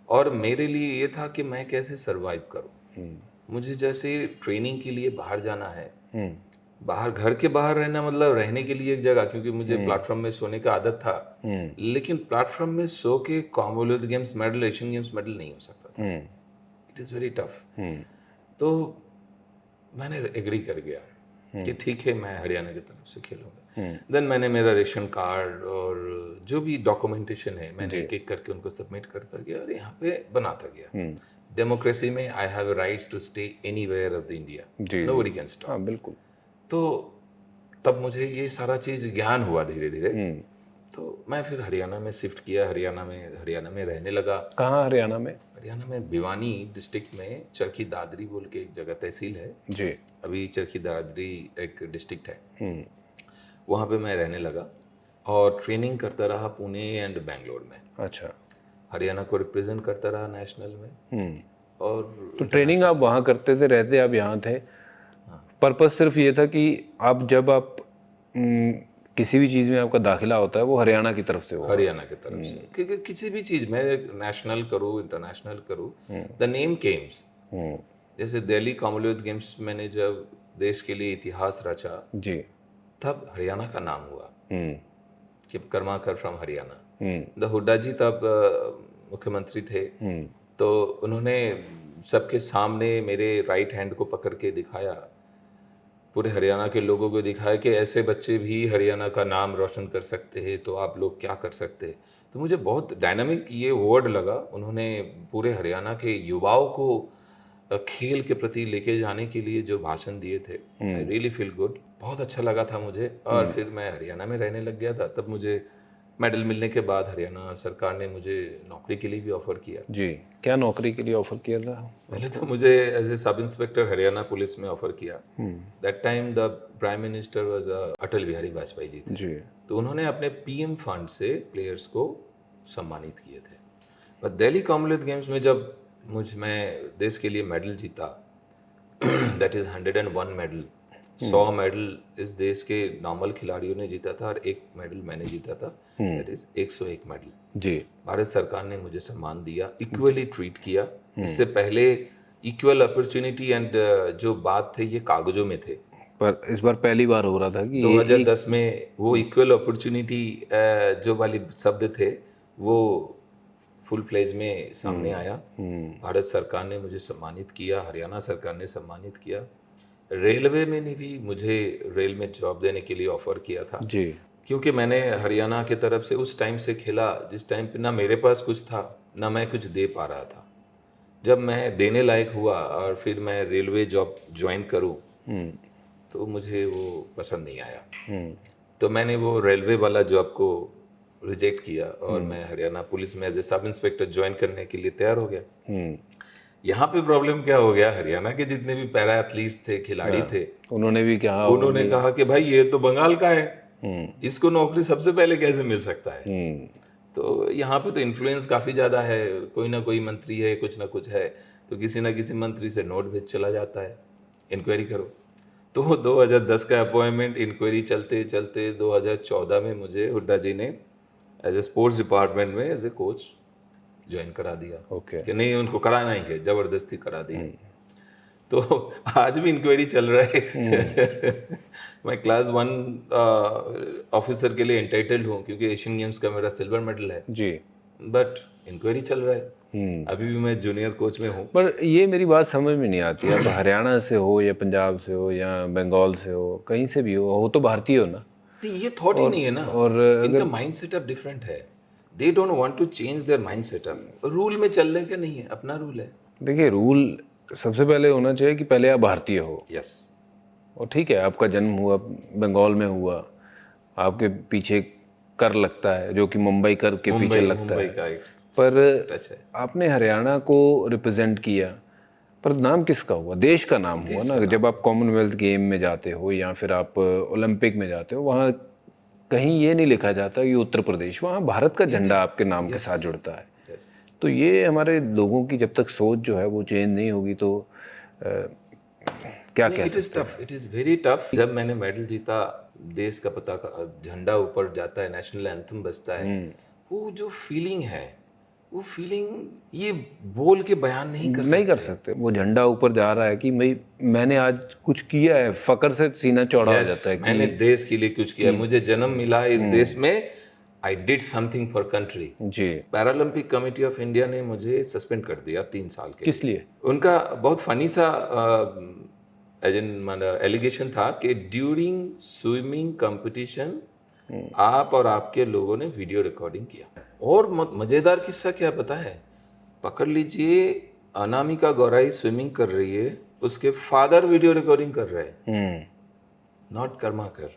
Speaker 2: और मेरे लिए ये था कि मैं कैसे सरवाइव करूं। मुझे जैसे ट्रेनिंग के लिए बाहर जाना है, बाहर, घर के बाहर रहना मतलब रहने के लिए एक जगह, क्योंकि मुझे प्लेटफॉर्म में सोने का आदत था। लेकिन प्लेटफॉर्म में सो के Commonwealth games medal, Asian games medal नहीं हो सकता था। It is very tough. तो मैंने एग्री कर गया कि ठीक है, मैं हरियाणा की तरफ से खेलूंगा। देन मैंने मेरा रेशन कार्ड और जो भी डॉक्यूमेंटेशन है, मैंने एक एक करके उनको सबमिट करता गया और यहाँ पे बनाता गया। डेमोक्रेसी में I have rights to stay anywhere of the India, nobody can stop.
Speaker 1: हाँ बिल्कुल।
Speaker 2: तो तब मुझे ये सारा चीज़ ज्ञान हुआ धीरे धीरे। तो मैं फिर हरियाणा में शिफ्ट किया, हरियाणा में रहने लगा।
Speaker 1: कहाँ हरियाणा में?
Speaker 2: हरियाणा में भिवानी डिस्ट्रिक्ट में चरखी दादरी बोल के एक जगह तहसील है
Speaker 1: जी।
Speaker 2: अभी चरखी दादरी एक डिस्ट्रिक्ट है, वहाँ पे मैं रहने लगा और ट्रेनिंग करता रहा पुणे एंड बैंगलोर में।
Speaker 1: अच्छा।
Speaker 2: हरियाणा को रिप्रेजेंट करता रहा नेशनल में। और
Speaker 1: तो ट्रेनिंग आप वहाँ करते थे, रहते आप यहाँ थे, पर्पस सिर्फ ये था कि जब आप किसी भी चीज़ में आपका दाखिला होता है वो हरियाणा की तरफ से हो?
Speaker 2: हरियाणा की तरफ से, क्योंकि किसी भी चीज़ में नेशनल करूँ इंटरनेशनल करूँ, द नेम केम्स। जैसे दिल्ली कॉमनवेल्थ गेम्स मैंने जब देश के लिए इतिहास रचा
Speaker 1: जी।
Speaker 2: तब हरियाणा का नाम हुआ कि कर्माकर फ्रॉम हरियाणा। द हुड्डा जी तब मुख्यमंत्री थे, तो उन्होंने सबके सामने मेरे राइट हैंड को पकड़ के दिखाया, पूरे हरियाणा के लोगों को दिखाया कि ऐसे बच्चे भी हरियाणा का नाम रोशन कर सकते हैं, तो आप लोग क्या कर सकते हैं। तो मुझे बहुत डायनामिक ये वर्ड लगा। उन्होंने पूरे हरियाणा के युवाओं को खेल के प्रति लेके जाने के लिए जो भाषण दिए थे, आई रियली फील गुड, बहुत अच्छा लगा था मुझे। और फिर मैं हरियाणा में रहने लग गया था। तब मुझे मेडल मिलने के बाद हरियाणा सरकार ने मुझे नौकरी के लिए भी ऑफर किया।
Speaker 1: जी, क्या नौकरी के लिए ऑफर किया था?
Speaker 2: पहले तो मुझे as a sub inspector Haryana police में ऑफर किया। That time the prime minister was Atal Bihari Vajpayee ji थे।
Speaker 1: जी।
Speaker 2: तो उन्होंने अपने पीएम फंड से प्लेयर्स को सम्मानित किए थे। पर दिल्ली कॉमनवेल्थ गेम्स में जब मैं देश के लिए मेडल जीता, दैट इज 101 मेडल, 100 मेडल इस देश के नॉर्मल खिलाड़ियों ने जीता था और 1 मेडल मैंने जीता था, दैट इज 101 मेडल।
Speaker 1: जी।
Speaker 2: भारत सरकार ने मुझे सम्मान दिया, इक्वली ट्रीट किया। इससे पहले इक्वल अपॉर्चुनिटी एंड जो बात थे ये कागजों में थे,
Speaker 1: पर इस बार पहली बार हो रहा था कि
Speaker 2: 2010 में वो इक्वल अपॉर्चुनिटी जो वाली शब्द थे वो फुल फ्लेज में सामने आया। भारत सरकार ने मुझे सम्मानित किया, हरियाणा सरकार ने सम्मानित किया। रेलवे में ने भी मुझे रेल में जॉब देने के लिए ऑफर किया था,
Speaker 1: जी।
Speaker 2: क्योंकि मैंने हरियाणा की तरफ से उस टाइम से खेला जिस टाइम पे ना मेरे पास कुछ था ना मैं कुछ दे पा रहा था। जब मैं देने लायक हुआ और फिर मैं रेलवे जॉब ज्वाइन करूं तो मुझे वो पसंद नहीं आया। तो मैंने वो रेलवे वाला जॉब को रिजेक्ट किया और मैं हरियाणा पुलिस में as a sub inspector join करने के लिए तैयार हो गया। यहाँ पे प्रॉब्लम क्या हो गया, हरियाणा के जितने भी पैरा एथलीट्स थे, खिलाड़ी थे,
Speaker 1: उन्होंने भी कहा
Speaker 2: उन्होंने कहा कि भाई ये तो बंगाल का है, इसको नौकरी सबसे पहले कैसे मिल सकता है। तो यहाँ पे तो इन्फ्लुएंस काफ़ी ज़्यादा है, कोई ना कोई मंत्री है, कुछ ना कुछ है, तो किसी ना किसी मंत्री से नोट भेज चला जाता है, इंक्वायरी करो। तो 2010 का अपॉइंटमेंट, इंक्वायरी चलते चलते 2014 में मुझे हुड्डा जी ने एज ए स्पोर्ट्स डिपार्टमेंट में एज ए कोच ज्वाइन करा दिया।
Speaker 1: ओके।
Speaker 2: कि नहीं उनको कराना ही है, ज़बरदस्ती करा दिया। तो आज भी इंक्वायरी चल रहा है। मैं क्लास 1 ऑफिसर के लिए एंटाइटल्ड हूँ क्योंकि एशियन गेम्स का मेरा सिल्वर मेडल है,
Speaker 1: जी।
Speaker 2: बट इंक्वायरी चल रहा है। अभी भी मैं जूनियर कोच में हूँ।
Speaker 1: पर ये मेरी बात समझ में नहीं आती, आप हरियाणा से हो या पंजाब से हो या बंगाल से हो, कहीं से भी हो तो भारतीय हो ना।
Speaker 2: नहीं, ये थॉट ही नहीं है ना,
Speaker 1: और
Speaker 2: इनका माइंड सेटअप डिफरेंट है। They don't want to change their mind setup. Rule में चलने का नहीं है, अपना रूल है।
Speaker 1: देखिए, रूल सबसे पहले होना चाहिए कि पहले आप भारतीय हो।
Speaker 2: यस।
Speaker 1: और ठीक है, आपका जन्म हुआ बंगाल में हुआ, आपके पीछे कर लगता है जो कि मुंबई कर के पीछे लगता
Speaker 2: मुंबई
Speaker 1: है,
Speaker 2: का एक
Speaker 1: पर
Speaker 2: टच है।
Speaker 1: आपने हरियाणा को रिप्रेजेंट किया, पर नाम किसका हुआ? देश का नाम हुआ ना। जब आप कॉमनवेल्थ गेम में जाते हो या फिर आप ओलंपिक में जाते हो, वहाँ कहीं ये नहीं लिखा जाता कि उत्तर प्रदेश, वहाँ भारत का झंडा आपके नाम के साथ जुड़ता है।
Speaker 2: यस।
Speaker 1: तो ये हमारे लोगों की जब तक सोच जो है वो चेंज नहीं होगी तो क्या कह
Speaker 2: it is tough, it is very tough. जब मैंने मेडल जीता, देश का पताका झंडा ऊपर जाता है, नेशनल एंथम बजता है, वो जो फीलिंग है, वो फीलिंग ये बोल के बयान नहीं कर
Speaker 1: सकते। वो झंडा ऊपर जा रहा है कि भाई मैंने आज कुछ किया है, फकर से सीना चौड़ा हो जाता है कि
Speaker 2: मैंने देश के लिए कुछ किया, मुझे जन्म मिला है इस देश में, I did something for country.
Speaker 1: जी।
Speaker 2: पैरालंपिक कमेटी ऑफ इंडिया ने मुझे सस्पेंड कर दिया 3 साल के।
Speaker 1: किस लिए?
Speaker 2: उनका बहुत फनी सा एलिगेशन था कि ड्यूरिंग स्विमिंग कंपटीशन आप और आपके लोगों ने वीडियो रिकॉर्डिंग किया। और मजेदार किस्सा क्या पता है, पकड़ लीजिए, अनामिका गौराई स्विमिंग कर रही है, उसके फादर वीडियो रिकॉर्डिंग कर रहे हैं, नॉट कर्माकर।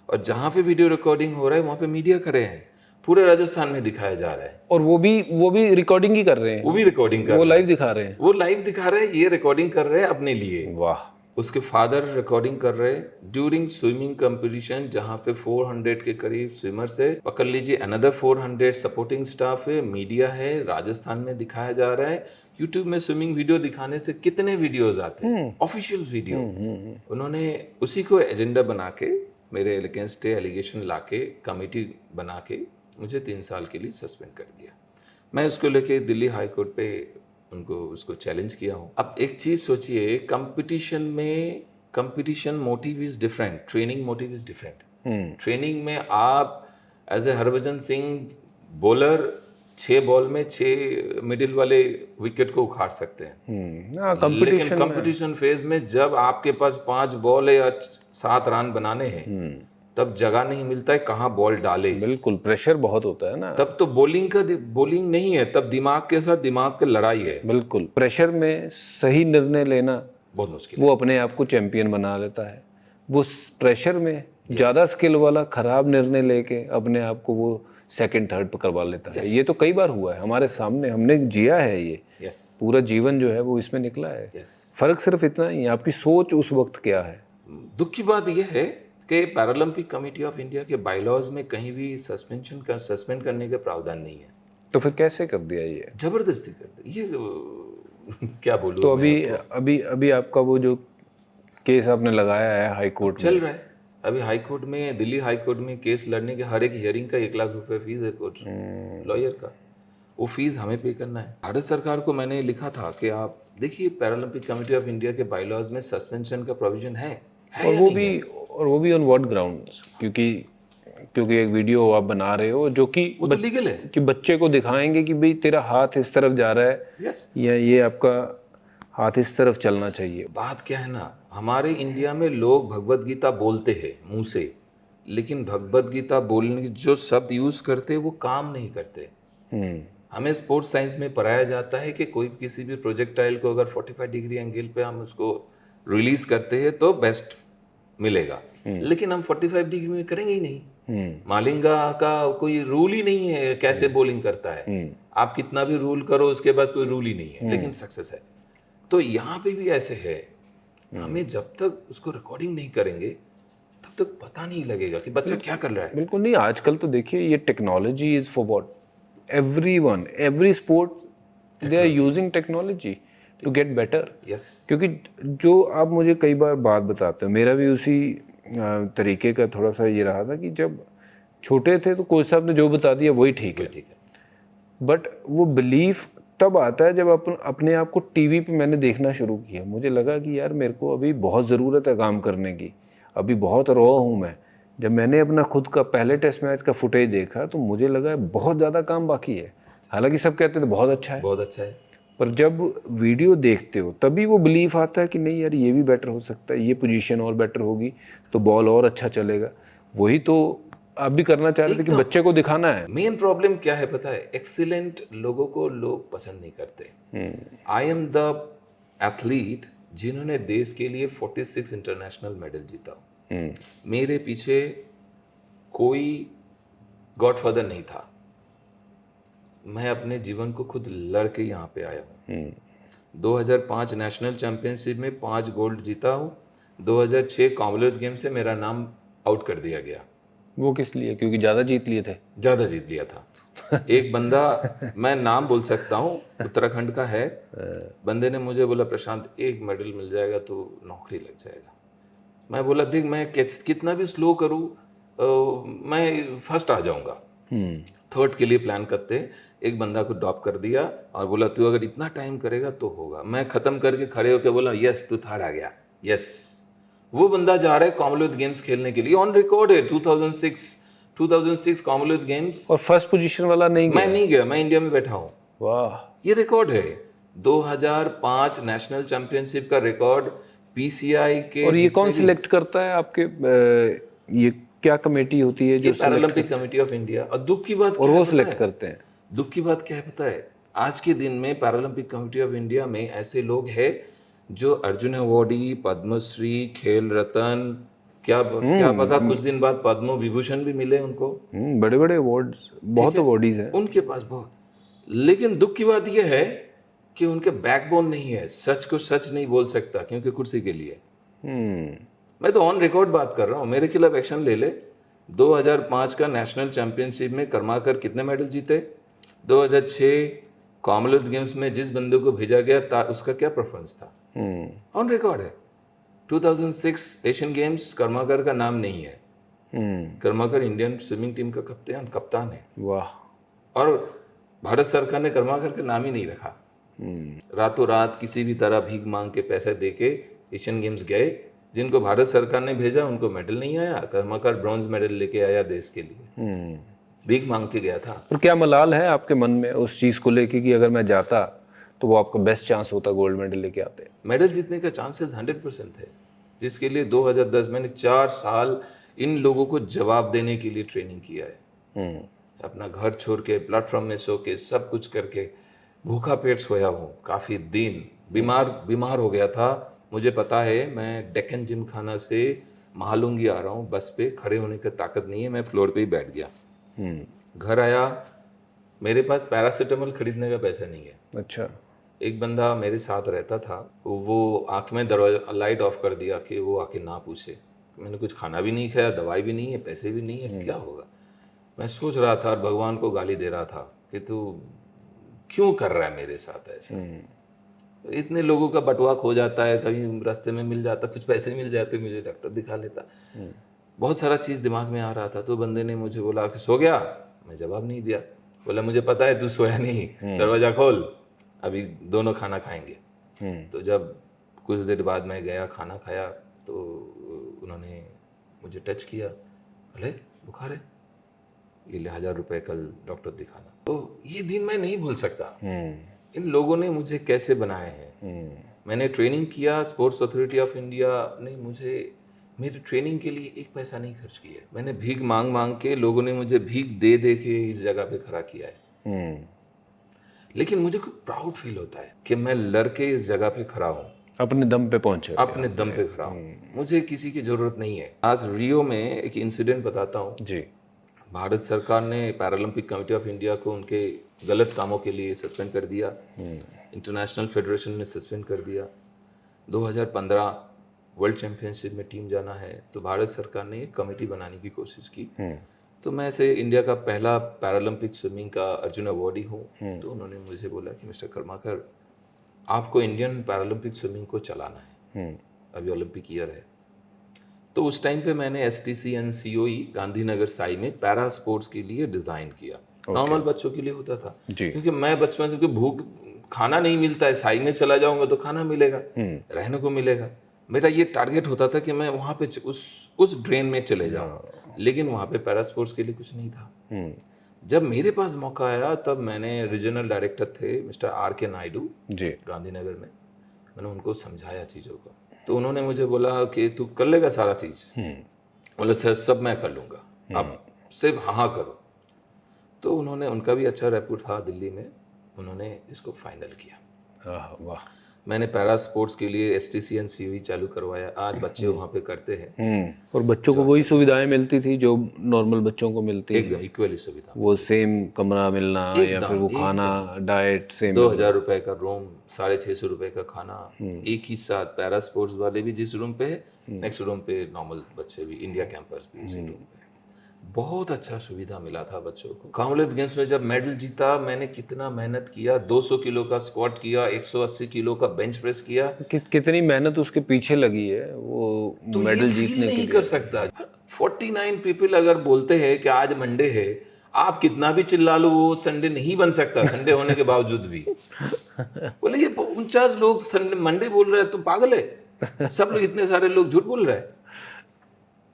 Speaker 2: और जहां पे वीडियो रिकॉर्डिंग हो रहा है वहां पे मीडिया खड़े हैं, पूरे राजस्थान में दिखाया जा रहा है।
Speaker 1: और वो भी रिकॉर्डिंग ही कर रहे हैं,
Speaker 2: वो भी रिकॉर्डिंग कर
Speaker 1: वो लाइव दिखा रहे हैं,
Speaker 2: वो लाइव दिखा रहे हैं, ये रिकॉर्डिंग कर रहे हैं अपने लिए।
Speaker 1: वाह।
Speaker 2: उसके फादर रिकॉर्डिंग कर रहे ड्यूरिंग स्विमिंग कंपटीशन, जहां पे 400 के करीब स्विमर्स है, पकड़ लीजिए अनदर 400 सपोर्टिंग स्टाफ है, मीडिया है, राजस्थान में दिखाया जा रहा है। यूट्यूब में स्विमिंग वीडियो दिखाने से कितने वीडियोस आते हैं, ऑफिशियल वीडियो। उन्होंने उसी को एजेंडा बना के मेरे अगेंस्ट एलिगेशन लाके कमेटी बना के मुझे 3 साल के लिए सस्पेंड कर दिया। मैं उसको लेके दिल्ली हाई कोर्ट पे उसको चैलेंज किया हूँ। अब एक चीज सोचिए, कंपटीशन में competition motive is different, training motive is different. Training में आप as a Harbhajan Singh bowler 6 ball में 6 मिडिल वाले विकेट को उखाड़ सकते हैं। लेकिन कंपटीशन फेज में जब आपके पास 5 बॉल है या 7 रन बनाने हैं, तब जगह नहीं मिलता है कहाँ बॉल डाले।
Speaker 1: बिल्कुल, प्रेशर बहुत होता है ना।
Speaker 2: तब तो बॉलिंग नहीं है, तब दिमाग के साथ दिमाग की लड़ाई है।
Speaker 1: बिल्कुल, प्रेशर में सही निर्णय लेना
Speaker 2: बहुत मुश्किल।
Speaker 1: वो अपने आप को चैंपियन बना लेता है। वो प्रेशर में ज्यादा स्किल वाला खराब निर्णय लेके अपने आप को वो सेकंड थर्ड पर करवा लेता है। ये तो कई बार हुआ है हमारे सामने, हमने जिया है ये। पूरा जीवन जो है वो इसमें निकला है। फर्क सिर्फ इतना ही, आपकी सोच उस वक्त क्या है।
Speaker 2: दुख की बात यह है कि पैरालंपिक कमेटी ऑफ इंडिया के बायलॉज में कहीं भी सस्पेंड करने का प्रावधान नहीं है।
Speaker 1: तो फिर कैसे कर दिया ये?
Speaker 2: जबरदस्ती कर दिया ये। क्या बोलूं।
Speaker 1: तो अभी आपका वो जो केस आपने लगाया है हाई कोर्ट में
Speaker 2: चल रहा है। अभी हाई कोर्ट में, दिल्ली हाई कोर्ट में केस लड़ने के हर एक हियरिंग का 1 लाख रुपए फीस है कोर्ट लॉयर का। वो फीस हमें पे करना है। भारत सरकार को मैंने लिखा था कि आप देखिए पैरालंपिक कमेटी ऑफ इंडिया के बायलॉज में सस्पेंशन का प्रोविजन है
Speaker 1: और वो भी ऑन व्हाट ग्राउंड्स? क्योंकि एक वीडियो आप बना रहे हो जो कि
Speaker 2: वो तो लीगल है
Speaker 1: कि बच्चे को दिखाएंगे कि भाई तेरा हाथ इस तरफ जा रहा है या ये आपका हाथ इस तरफ चलना चाहिए।
Speaker 2: बात क्या है ना, हमारे इंडिया में लोग भगवत गीता बोलते हैं मुंह से, लेकिन भगवत गीता बोलने के जो शब्द यूज करते हैं वो काम नहीं करते। हमें स्पोर्ट्स साइंस में पढ़ाया जाता है कि कोई किसी भी प्रोजेक्टाइल को अगर 45 डिग्री एंगल पे हम उसको रिलीज करते हैं तो बेस्ट मिलेगा, लेकिन हम 45 डिग्री में करेंगे ही नहीं। मालिंगा का कोई रूल ही नहीं है कैसे बॉलिंग करता है। आप कितना भी रूल करो उसके पास कोई रूल ही नहीं है, लेकिन सक्सेस है। तो यहाँ पे भी ऐसे है, हमें जब तक उसको रिकॉर्डिंग नहीं करेंगे तब तक पता नहीं लगेगा कि बच्चा क्या कर रहा है।
Speaker 1: बिल्कुल नहीं। आजकल तो देखिए ये technology is for what everyone, every sport they are using technology to get better. क्योंकि जो आप मुझे कई बार बात बताते हो, मेरा भी उसी तरीके का थोड़ा सा ये रहा था कि जब छोटे थे तो कोच साहब ने जो बता दिया वही ठीक है। बट वो बिलीफ तब आता है जब अपने आप को टीवी पे मैंने देखना शुरू किया। मुझे लगा कि यार मेरे को अभी बहुत ज़रूरत है काम करने की, अभी बहुत रॉ हूँ मैं। जब मैंने अपना खुद का पहले टेस्ट मैच का फुटेज देखा तो मुझे लगा बहुत ज़्यादा काम बाकी है। हालांकि सब कहते थे बहुत अच्छा है,
Speaker 2: बहुत अच्छा है,
Speaker 1: पर जब वीडियो देखते हो तभी वो बिलीफ आता है कि नहीं यार ये भी बेटर हो सकता है, ये पोजीशन और बेटर होगी तो बॉल और अच्छा चलेगा। वही तो आप भी करना चाह रहे थे कि बच्चे को दिखाना है।
Speaker 2: मेन प्रॉब्लम क्या है पता है, एक्सीलेंट लोगों को लोग पसंद नहीं करते। आई एम द एथलीट जिन्होंने देश के लिए 46 इंटरनेशनल मेडल जीता हूँ। मेरे पीछे कोई गॉडफादर नहीं था, मैं अपने जीवन को खुद लड़के यहाँ पे आया हूँ। 2005 नेशनल चैंपियनशिप में 5 गोल्ड जीता हूँ। 2006 कॉमनवेल्थ गेम से मेरा नाम आउट कर दिया गया।
Speaker 1: वो किस लिए? क्योंकि ज़्यादा जीत लिए थे?
Speaker 2: ज़्यादा जीत लिया था। एक बंदा, मैं नाम बोल सकता हूँ, उत्तराखंड का है, बंदे ने मुझे बोला प्रशांत एक मेडल मिल जाएगा तो नौकरी लग जाएगा। मैं बोला देख मैं कितना भी स्लो करूँ मैं फर्स्ट आ जाऊँगा। थर्ड के लिए प्लान करते एक बंदा को ड्रॉप कर दिया और बोला तू अगर इतना टाइम करेगा तो होगा। मैं ख़त्म करके खड़े होकर बोला यस तू थर्ड आ गया, यस। वो बंदा जा रहा है कॉमनवेल्थ गेम्स खेलने के लिए, ऑन रिकॉर्ड है 2006 कॉमनवेल्थ गेम्स,
Speaker 1: और फर्स्ट पोजीशन वाला नहीं गया।
Speaker 2: मैं नहीं गया, मैं इंडिया में बैठा हूँ।
Speaker 1: वाह,
Speaker 2: ये रिकॉर्ड है। 2005 नेशनल चैंपियनशिप का रिकॉर्ड पीसीआई के।
Speaker 1: और ये कौन सिलेक्ट करता है आपके? ये क्या कमेटी होती है जो
Speaker 2: पैरालंपिक कमेटी ऑफ इंडिया। और दुख की बात
Speaker 1: और वो सिलेक्ट करते हैं।
Speaker 2: दुख की बात क्या है पता है, आज के दिन में पैरालंपिक कमेटी ऑफ इंडिया में ऐसे लोग हैं जो अर्जुन अवार्डी, पद्मश्री, खेल रत्न, क्या पता कुछ दिन बाद पद्म विभूषण भी मिले उनको।
Speaker 1: बड़े बड़े अवार्ड्स, बहुत अवार्डीज हैं
Speaker 2: उनके पास बहुत। लेकिन दुख की बात यह है कि उनके बैकबोन नहीं है, सच को सच नहीं बोल सकता क्योंकि कुर्सी के लिए। मैं तो ऑन रिकॉर्ड बात कर रहा हूँ, मेरे खिलाफ एक्शन ले ले। 2005 का नेशनल चैंपियनशिप में कर्माकर कितने मेडल जीते, 2006 कॉमनवेल्थ गेम्स में जिस बंदे को भेजा गया उसका क्या परफॉर्मेंस था, ऑन रिकॉर्ड है। 2006 एशियन गेम्स कर्माकर का नाम नहीं है, कर्माकर इंडियन स्विमिंग टीम का कप्तान है।
Speaker 1: वाह।
Speaker 2: और भारत सरकार ने कर्माकर का नाम ही नहीं रखा। रातों रात किसी भी तरह भीख मांग के पैसे देके एशियन गेम्स गए, जिनको भारत सरकार ने भेजा उनको मेडल नहीं आया। कर्माकर ब्रॉन्ज मेडल लेके आया देश के लिए, भीख मांग के गया था।
Speaker 1: और क्या मलाल है आपके मन में उस चीज़ को लेके कि अगर मैं जाता तो वो आपका बेस्ट चांस होता गोल्ड मेडल लेके आते?
Speaker 2: मेडल जीतने का चांसेस 100% है, जिसके लिए 2010 मैंने 4 साल इन लोगों को जवाब देने के लिए ट्रेनिंग किया है। अपना घर छोड़ के, प्लेटफॉर्म में सो के, सब कुछ करके भूखा पेट सोया हूँ काफ़ी दिन, बीमार हो गया था। मुझे पता है, मैं डेक्कन जिम खाना से महालुंगी आ रहा हूँ, बस पे खड़े होने की ताकत नहीं है, मैं फ्लोर पे ही बैठ गया। घर आया, मेरे पास पैरासीटामोल खरीदने का पैसा नहीं है।
Speaker 1: अच्छा।
Speaker 2: एक बंदा मेरे साथ रहता था, वो आँख में दरवाजा लाइट ऑफ कर दिया कि वो आके ना पूछे। मैंने कुछ खाना भी नहीं खाया, दवाई भी नहीं है, पैसे भी नहीं है, क्या होगा। मैं सोच रहा था और भगवान को गाली दे रहा था कि तू क्यों कर रहा है मेरे साथ ऐसा। इतने लोगों का बटवाक हो जाता है, कहीं रास्ते में मिल जाता, कुछ पैसे मिल जाते, मुझे डॉक्टर दिखा लेता। बहुत सारा चीज़ दिमाग में आ रहा था। तो बंदे ने मुझे बोला कि सो गया, मैं जवाब नहीं दिया। बोला मुझे पता है तू सोया नहीं, दरवाज़ा खोल, अभी दोनों खाना खाएंगे। तो जब कुछ देर बाद मैं गया, खाना खाया, तो उन्होंने मुझे टच किया, बोले बुखार है, ये ले 1000 रुपये कल डॉक्टर दिखाना। तो ये दिन मैं नहीं भूल सकता। इन लोगों ने मुझे कैसे बनाए हैं। मैंने ट्रेनिंग किया, स्पोर्ट्स अथॉरिटी ऑफ इंडिया ने मुझे मेरी ट्रेनिंग के लिए 1 पैसा नहीं खर्च किया। मैंने भीख मांग के, लोगों ने मुझे भीख दे के इस जगह पे खड़ा किया है। लेकिन मुझे खूब प्राउड फील होता है कि मैं लड़के इस जगह पे खड़ा हूँ,
Speaker 1: अपने दम पे पहुंचे,
Speaker 2: अपने दम पे खड़ा हूँ, मुझे किसी की जरूरत नहीं है। आज रियो में एक इंसिडेंट बताता हूँ
Speaker 1: जी।
Speaker 2: भारत सरकार ने पैरालंपिक कमेटी ऑफ इंडिया को उनके गलत कामों के लिए सस्पेंड कर दिया। इंटरनेशनल फेडरेशन ने सस्पेंड कर दिया। 2015 वर्ल्ड चैंपियनशिप में टीम जाना है, तो भारत सरकार ने एक कमेटी बनाने की कोशिश की। तो मैं से इंडिया का पहला पैरालंपिक स्विमिंग का अर्जुन अवार्डी हूँ। तो उन्होंने मुझे बोला कि मिस्टर कर्माकर, आपको इंडियन पैरालंपिक स्विमिंग को चलाना है, अभी ओलंपिक ईयर है। तो उस टाइम पे मैंने STCNCOE गांधीनगर साई में पैरा स्पोर्ट्स के लिए डिज़ाइन किया। नॉर्मल बच्चों के लिए होता था, क्योंकि मैं बचपन से भूख, खाना नहीं मिलता है, साई में चला जाऊंगा तो खाना मिलेगा, रहने को मिलेगा। मेरा ये टारगेट होता था कि मैं वहाँ पे उस ड्रेन में चले जाऊँ, लेकिन वहाँ पे पैरा स्पोर्ट्स के लिए कुछ नहीं था। जब मेरे पास मौका आया, तब मैंने रीजनल डायरेक्टर थे मिस्टर RK नायडू गांधीनगर में, मैंने उनको समझाया चीज़ों को। तो उन्होंने मुझे बोला कि तू कर लेगा सारा चीज़। बोला सर सब मैं कर लूँगा, आप सिर्फ हाँ करो। तो उन्होंने, उनका भी अच्छा रेपुट था दिल्ली में, उन्होंने इसको फाइनल किया।
Speaker 1: वाह।
Speaker 2: मैंने पैरा स्पोर्ट्स के लिए STCNCOE चालू करवाया। आज बच्चे वहाँ पे करते हैं,
Speaker 1: और बच्चों को वही सुविधाएं मिलती थी जो नॉर्मल बच्चों को मिलती है,
Speaker 2: एकदम इक्वली सुविधा।
Speaker 1: वो सेम कमरा मिलना या फिर वो खाना, डाइट सेम।
Speaker 2: 2000 रुपये का रूम, 650 रुपये का खाना, एक ही साथ। पैरा स्पोर्ट्स वाले भी जिस रूम पे है, नेक्स्ट रूम पे नॉर्मल बच्चे भी, इंडिया कैंपर्स भी उसी रूम पे। बहुत अच्छा सुविधा मिला था बच्चों को। कॉमनवेल्थ गेम्स में जब मेडल जीता, मैंने कितना मेहनत किया, 200 किलो का स्क्वाट किया, 180 किलो का बेंच प्रेस किया।
Speaker 1: कितनी मेहनत उसके पीछे लगी है वो
Speaker 2: तो
Speaker 1: मेडल जीतने के लिए।
Speaker 2: नहीं कर सकता। 49 पीपल अगर बोलते हैं कि आज मंडे है, आप कितना भी चिल्ला लो, वो संडे नहीं बन सकता, संडे होने के बावजूद भी। बोले ये 49 लोग संडे मंडे बोल रहे हैं, तुम पागल है, सब लोग इतने सारे लोग झूठ बोल रहे हैं।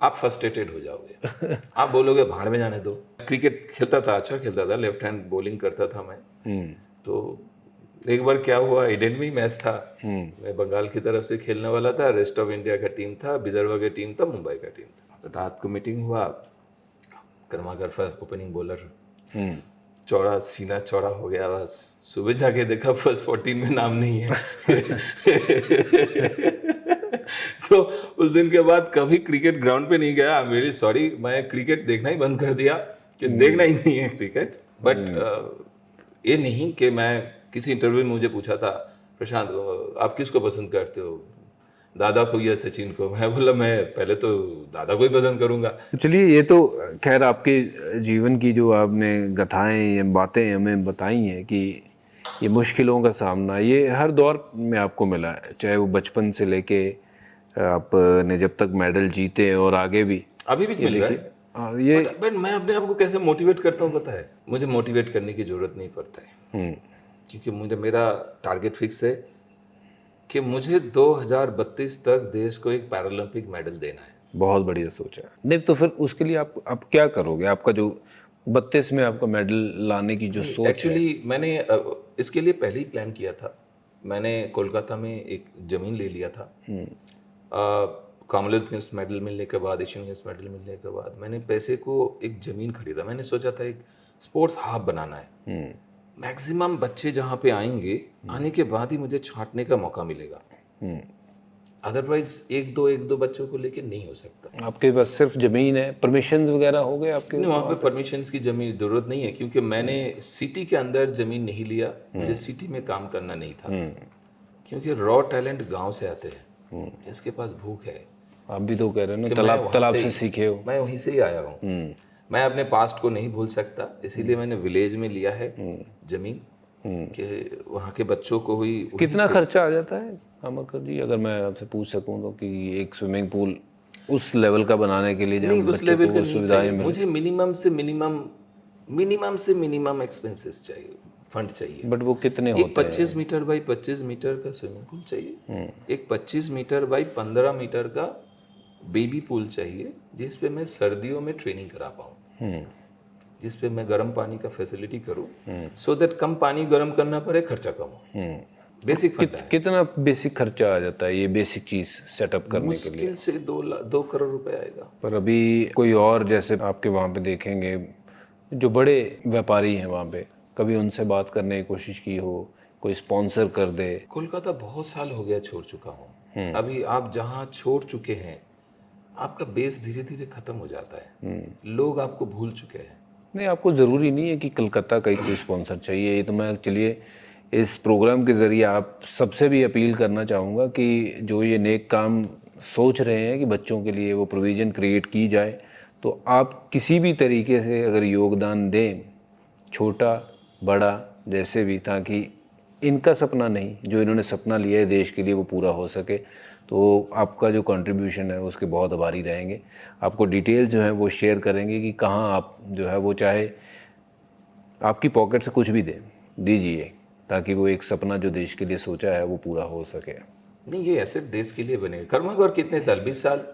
Speaker 2: आप फ्रस्ट्रेटेड हो जाओगे, आप बोलोगे भाड़ में जाने दो। क्रिकेट खेलता था, अच्छा खेलता था, लेफ्ट हैंड बॉलिंग करता था मैं। तो एक बार क्या हुआ, ईडेन में ही मैच था, मैं बंगाल की तरफ से खेलने वाला था, रेस्ट ऑफ इंडिया का टीम था, विदर्भ का टीम था, मुंबई का टीम था। तो रात को मीटिंग हुआ, कर्माकर फर्स्ट ओपनिंग बॉलर, चौड़ा सीना चौड़ा हो गया। बस सुबह जाके देखा फर्स्ट 14 में नाम नहीं है। तो उस दिन के बाद कभी क्रिकेट ग्राउंड पे नहीं गया। मेरी सॉरी, मैं क्रिकेट देखना ही बंद कर दिया कि देखना ही नहीं है क्रिकेट। बट ये नहीं कि मैं, किसी इंटरव्यू में मुझे पूछा था, प्रशांत आप किसको पसंद करते हो, दादा को या सचिन को। मैं बोला मैं पहले तो दादा को ही पसंद करूंगा।
Speaker 1: तो चलिए, ये तो खैर आपके जीवन की जो आपने गाथाएं या बातें हमें बताई हैं कि ये मुश्किलों का सामना ये हर दौर में आपको मिला है, चाहे वो बचपन से लेके आपने जब तक मेडल जीते और आगे भी।
Speaker 2: अभी भी मिल रहा है।
Speaker 1: हाँ, ये
Speaker 2: बट मैं अपने आप को कैसे मोटिवेट करता हूँ पता है? मुझे मोटिवेट करने की जरूरत नहीं पड़ता है, क्योंकि मुझे मेरा टारगेट फिक्स है कि मुझे 2032 तक देश को एक पैरालंपिक मेडल देना है।
Speaker 1: बहुत बढ़िया सोचा है। नहीं तो फिर उसके लिए आप क्या करोगे? आपका जो 32 में आपका मेडल लाने की जो सोच है।
Speaker 2: एक्चुअली मैंने इसके लिए पहले ही प्लान किया था। मैंने कोलकाता में एक ज़मीन ले लिया था। कॉमनवेल्थ गेम्स मेडल मिलने के बाद, एशियन गेम्स मेडल मिलने के बाद मैंने पैसे को एक ज़मीन खरीदा। मैंने सोचा था एक स्पोर्ट्स हब बनाना है। मैक्सिमम बच्चे जहाँ पे आएंगे, आने के बाद ही मुझे छांटने का मौका मिलेगा। अदरवाइज एक दो बच्चों को लेके नहीं हो सकता।
Speaker 1: आपके पास सिर्फ जमीन है, परमिशन वगैरह हो गए आपके?
Speaker 2: नहीं, वहाँ पे परमिशन की जमीन जरूरत नहीं है, क्योंकि मैंने सिटी के अंदर जमीन नहीं लिया। मुझे सिटी में काम करना नहीं था, क्योंकि रॉ टैलेंट गांव से आते हैं, इसके पास भूख है।
Speaker 1: आप भी तो कह रहे हो ना,
Speaker 2: कि
Speaker 1: तालाब से सीखे हो।
Speaker 2: मैं वहीं से ही आया हूँ। मैं अपने पास्ट को नहीं भूल सकता, इसीलिए मैंने विलेज में लिया है जमीन, कि वहाँ के बच्चों को हुई।
Speaker 1: कितना खर्चा आ जाता है अमरकर जी, अगर मैं आपसे पूछ सकूं तो, कि एक स्विमिंग पूल उस लेवल का बनाने के लिए
Speaker 2: नहीं,
Speaker 1: जहाँ
Speaker 2: उस लेवल का नहीं
Speaker 1: सुविधाएं
Speaker 2: चाहिए
Speaker 1: मिले?
Speaker 2: मुझे। मिनिमम से मिनिमम एक्सपेंसेस चाहिए, फंड चाहिए।
Speaker 1: बट वो कितने
Speaker 2: एक
Speaker 1: होते हैं?
Speaker 2: 25 मीटर बाई 25 मीटर का स्विमिंग पूल चाहिए। एक 25 मीटर बाई 15 मीटर का बेबी पूल चाहिए, जिस पे मैं सर्दियों में ट्रेनिंग करा पाऊँ, जिस पे मैं गर्म पानी का फैसिलिटी करूँ, सो दैट कम पानी गर्म करना पड़े, खर्चा कम हो। बेसिक फंड है।
Speaker 1: कितना बेसिक खर्चा आ जाता है ये बेसिक चीज सेटअप करने के लिए?
Speaker 2: मुश्किल से 2 करोड़ रुपए आएगा।
Speaker 1: पर अभी कोई और, जैसे आपके वहाँ पे देखेंगे जो बड़े व्यापारी हैं वहाँ पे, कभी उनसे बात करने की कोशिश की हो, कोई स्पॉन्सर कर दे?
Speaker 2: कोलकाता बहुत साल हो गया छोड़ चुका हूँ। अभी आप जहाँ छोड़ चुके हैं, आपका बेस धीरे धीरे खत्म हो जाता है। लोग आपको भूल चुके हैं।
Speaker 1: नहीं, आपको ज़रूरी नहीं है कि कलकत्ता का ही कोई स्पॉन्सर चाहिए। ये तो मैं चलिए इस प्रोग्राम के ज़रिए आप सबसे भी अपील करना चाहूँगा कि जो ये नेक काम सोच रहे हैं कि बच्चों के लिए वो प्रोविज़न क्रिएट की जाए, तो आप किसी भी तरीके से अगर योगदान दें, छोटा बड़ा जैसे भी, ताकि इनका सपना नहीं, जो इन्होंने सपना लिया है देश के लिए, वो पूरा हो सके। तो आपका जो कंट्रीब्यूशन है उसके बहुत आभारी रहेंगे। आपको डिटेल्स जो है वो शेयर करेंगे कि कहाँ आप जो है वो, चाहे आपकी पॉकेट से कुछ भी दीजिए, ताकि वो एक सपना जो देश के लिए सोचा है वो पूरा हो सके।
Speaker 2: नहीं, ये एसेट देश के लिए बनेगा। करूँगा। और कितने साल? 20 साल।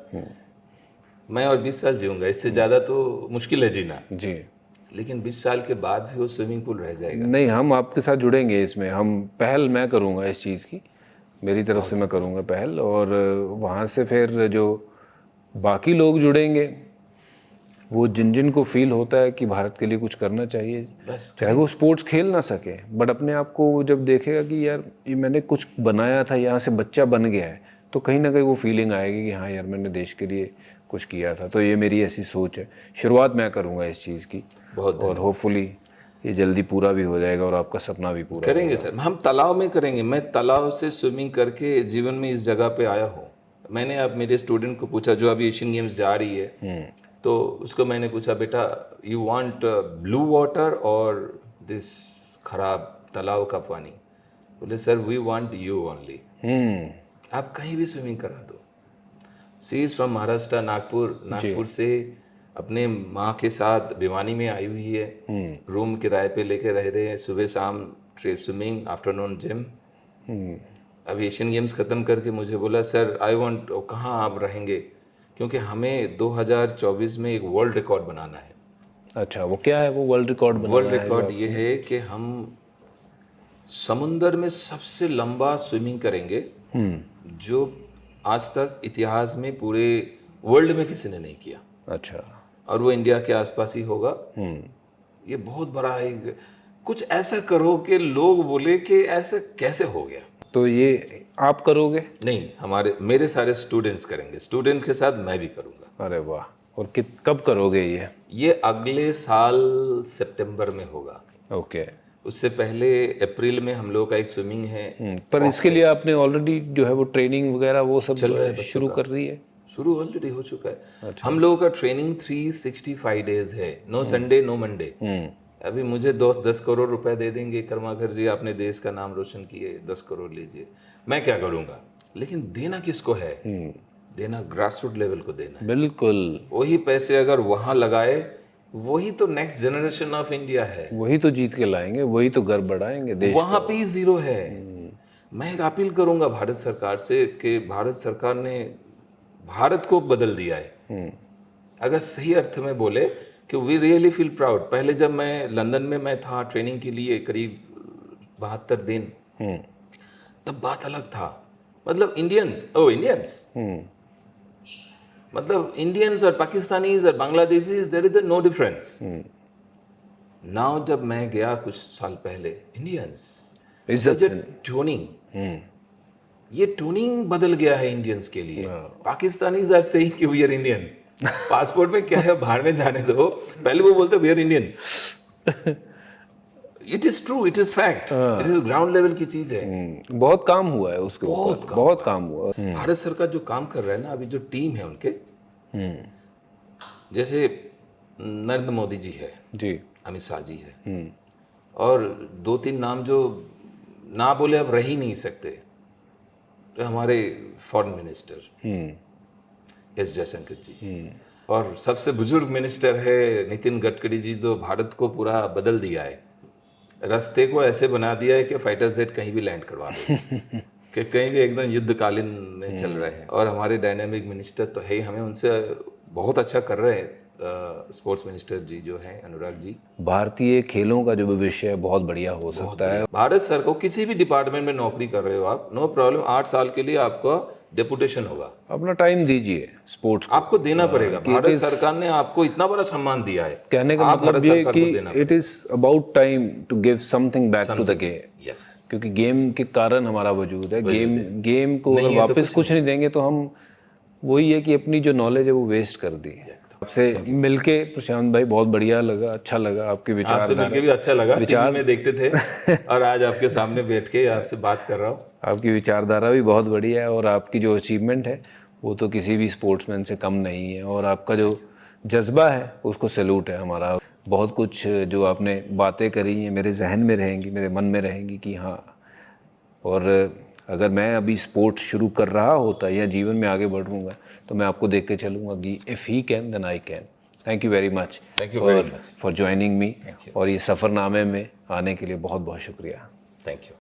Speaker 2: मैं और 20 साल जीऊँगा, इससे ज़्यादा तो मुश्किल है जीना
Speaker 1: जी।
Speaker 2: लेकिन 20 साल के बाद भी वो स्विमिंग पूल रह जाएगा।
Speaker 1: नहीं, हम आपके साथ जुड़ेंगे इसमें। हम पहल मैं करूँगा इस चीज़ की, मेरी तरफ से मैं करूँगा पहल, और वहाँ से फिर जो बाकी लोग जुड़ेंगे, वो जिन जिन को फील होता है कि भारत के लिए कुछ करना चाहिए,
Speaker 2: बस
Speaker 1: चाहे वो स्पोर्ट्स खेल ना सके, बट अपने आप को जब देखेगा कि यार ये मैंने कुछ बनाया था, यहाँ से बच्चा बन गया है, तो कहीं ना कहीं वो फीलिंग आएगी कि हाँ यार मैंने देश के लिए कुछ किया था। तो ये मेरी ऐसी सोच है। शुरुआत मैं करूँगा इस चीज़ की, और होपफुली ये जल्दी पूरा भी हो जाएगा और आपका सपना भी पूरा
Speaker 2: करेंगे सर। हम तालाब में करेंगे। मैं तालाब से स्विमिंग करके जीवन में इस जगह पे आया हूँ। मैंने अब मेरे स्टूडेंट को पूछा, जो अभी एशियन गेम्स जा रही है, तो उसको मैंने पूछा, बेटा यू वांट ब्लू वाटर और दिस खराब तालाब का पानी? बोले sir we want you only. आप कहीं भी स्विमिंग करा दो। She is from Maharashtra, Nagpur से अपने माँ के साथ भिवानी में आई हुई है। रूम किराए पे लेके रह रहे हैं। सुबह शाम ट्रेप स्विमिंग, आफ्टरनून जिम। अभी एशियन गेम्स ख़त्म करके मुझे बोला, सर आई वांट। कहाँ आप रहेंगे? क्योंकि हमें 2024 में एक वर्ल्ड रिकॉर्ड बनाना है।
Speaker 1: अच्छा, वो क्या है वो वर्ल्ड रिकॉर्ड बनाना है?
Speaker 2: वर्ल्ड रिकॉर्ड ये है कि हम समुंदर में सबसे लंबा स्विमिंग करेंगे, जो आज तक इतिहास में पूरे वर्ल्ड में किसी ने नहीं किया।
Speaker 1: अच्छा।
Speaker 2: और वो इंडिया के आसपास ही होगा। ये बहुत बड़ा एक कुछ ऐसा करो कि लोग बोले कि ऐसा कैसे हो गया।
Speaker 1: तो ये आप करोगे?
Speaker 2: नहीं, मेरे सारे स्टूडेंट्स करेंगे। स्टूडेंट के साथ मैं भी करूंगा।
Speaker 1: अरे वाह। और कब करोगे ये?
Speaker 2: ये अगले साल सितंबर में होगा।
Speaker 1: ओके।
Speaker 2: उससे पहले अप्रैल में हम लोग का एक स्विमिंग है।
Speaker 1: पर इसके लिए आपने ऑलरेडी जो है वो ट्रेनिंग वगैरह वो सब
Speaker 2: चल रहा है बच्चों
Speaker 1: शुरू
Speaker 2: का।
Speaker 1: कर रही है?
Speaker 2: शुरू ऑलरेडी हो चुका है। हम लोगों का ट्रेनिंग 365 डेज है, नो संडे नो मंडे। अभी मुझे 10 करोड़ रुपए दे देंगे, कर्माकर जी आपने देश का नाम रोशन किए, 10 करोड़ लीजिए, मैं क्या करूंगा? लेकिन देना किसको है? देना ग्रासरूट लेवल को देना है।
Speaker 1: बिल्कुल,
Speaker 2: वही पैसे अगर वहां लगाए, वही तो नेक्स्ट जनरेशन ऑफ इंडिया है।
Speaker 1: वही तो जीत के लाएंगे, वही तो गर्व बढ़ाएंगे देश।
Speaker 2: वहां पे ही जीरो है। मैं एक अपील करूंगा भारत सरकार से कि भारत सरकार ने भारत को बदल दिया है। अगर सही अर्थ में बोले कि वी रियली फील प्राउड। पहले जब मैं लंदन में मैं था ट्रेनिंग के लिए करीब 72 दिन, तब बात अलग था। मतलब इंडियंस मतलब इंडियंस और पाकिस्तानीज और Bangladeshis, there is no difference. Now जब मैं गया कुछ साल पहले, इंडियंस
Speaker 1: इज्जत से
Speaker 2: ट्यूनिंग, ये ट्यूनिंग बदल गया है इंडियंस के लिए। पाकिस्तानीज आर सेइंग कि वी आर इंडियन। पासपोर्ट में क्या है, बाहर में जाने दो, पहले वो बोलते we are Indians. It is true, it is fact, it is ground level की चीज है।
Speaker 1: बहुत काम हुआ है उसके ऊपर, बहुत काम हुआ।
Speaker 2: भारत सरकार जो काम कर रहा है ना, अभी जो टीम है उनके, जैसे नरेंद्र मोदी जी है
Speaker 1: जी,
Speaker 2: अमित शाह जी है, और 2-3 नाम जो ना बोले अब रह ही नहीं सकते, तो हमारे फॉरेन मिनिस्टर एस जयशंकर जी, और सबसे बुजुर्ग मिनिस्टर है नितिन गडकरी जी, जो भारत को पूरा बदल दिया है। रास्ते को ऐसे बना दिया है कि फाइटर जेट कहीं भी लैंड करवा दो कि कहीं भी एकदम युद्धकालीन में चल रहे हैं। और हमारे डायनामिक मिनिस्टर तो है ही, हमें उनसे बहुत अच्छा कर रहे हैं। स्पोर्ट्स मिनिस्टर जी जो हैं अनुराग जी,
Speaker 1: भारतीय खेलों का जो भविष्य है बहुत बढ़िया हो सकता है।
Speaker 2: भारत सरकार को किसी भी डिपार्टमेंट में नौकरी कर रहे हो आप, नो प्रॉब्लम, 8 साल के लिए आपका डेपुटेशन होगा।
Speaker 1: अपना टाइम दीजिए स्पोर्ट्स को।
Speaker 2: आपको देना पड़ेगा। भारत सरकार ने आपको इतना बड़ा सम्मान दिया है,
Speaker 1: कहने का
Speaker 2: आप
Speaker 1: मतलब
Speaker 2: भारत
Speaker 1: ये
Speaker 2: सरकार
Speaker 1: कि
Speaker 2: को देना
Speaker 1: it is about time to give something back to the game,
Speaker 2: पड़ेगा। यस,
Speaker 1: क्योंकि गेम के कारण हमारा वजूद है। गेम को अगर वापस कुछ नहीं देंगे तो हम वही है कि अपनी जो नॉलेज है वो वेस्ट कर दी। आपसे मिलके प्रशांत भाई बहुत बढ़िया लगा, अच्छा लगा आपके
Speaker 2: आपसे
Speaker 1: विचार।
Speaker 2: मिलके भी अच्छा लगा। टीवी में देखते थे और आज आपके सामने बैठ के आपसे बात कर रहा हूँ।
Speaker 1: आपकी विचारधारा भी बहुत बढ़िया है और आपकी जो अचीवमेंट है वो तो किसी भी स्पोर्ट्समैन से कम नहीं है, और आपका जो जज्बा है उसको सैल्यूट है हमारा। बहुत कुछ जो आपने बातें करी हैं मेरे जहन में रहेंगी, मेरे मन में रहेंगी कि हाँ, और अगर मैं अभी स्पोर्ट्स शुरू कर रहा होता या जीवन में आगे बढ़ूंगा तो मैं आपको देख के चलूँगा कि if he can then I can. Thank you very much for joining me, और ये सफ़रनामे में आने के लिए बहुत बहुत शुक्रिया।
Speaker 2: Thank you.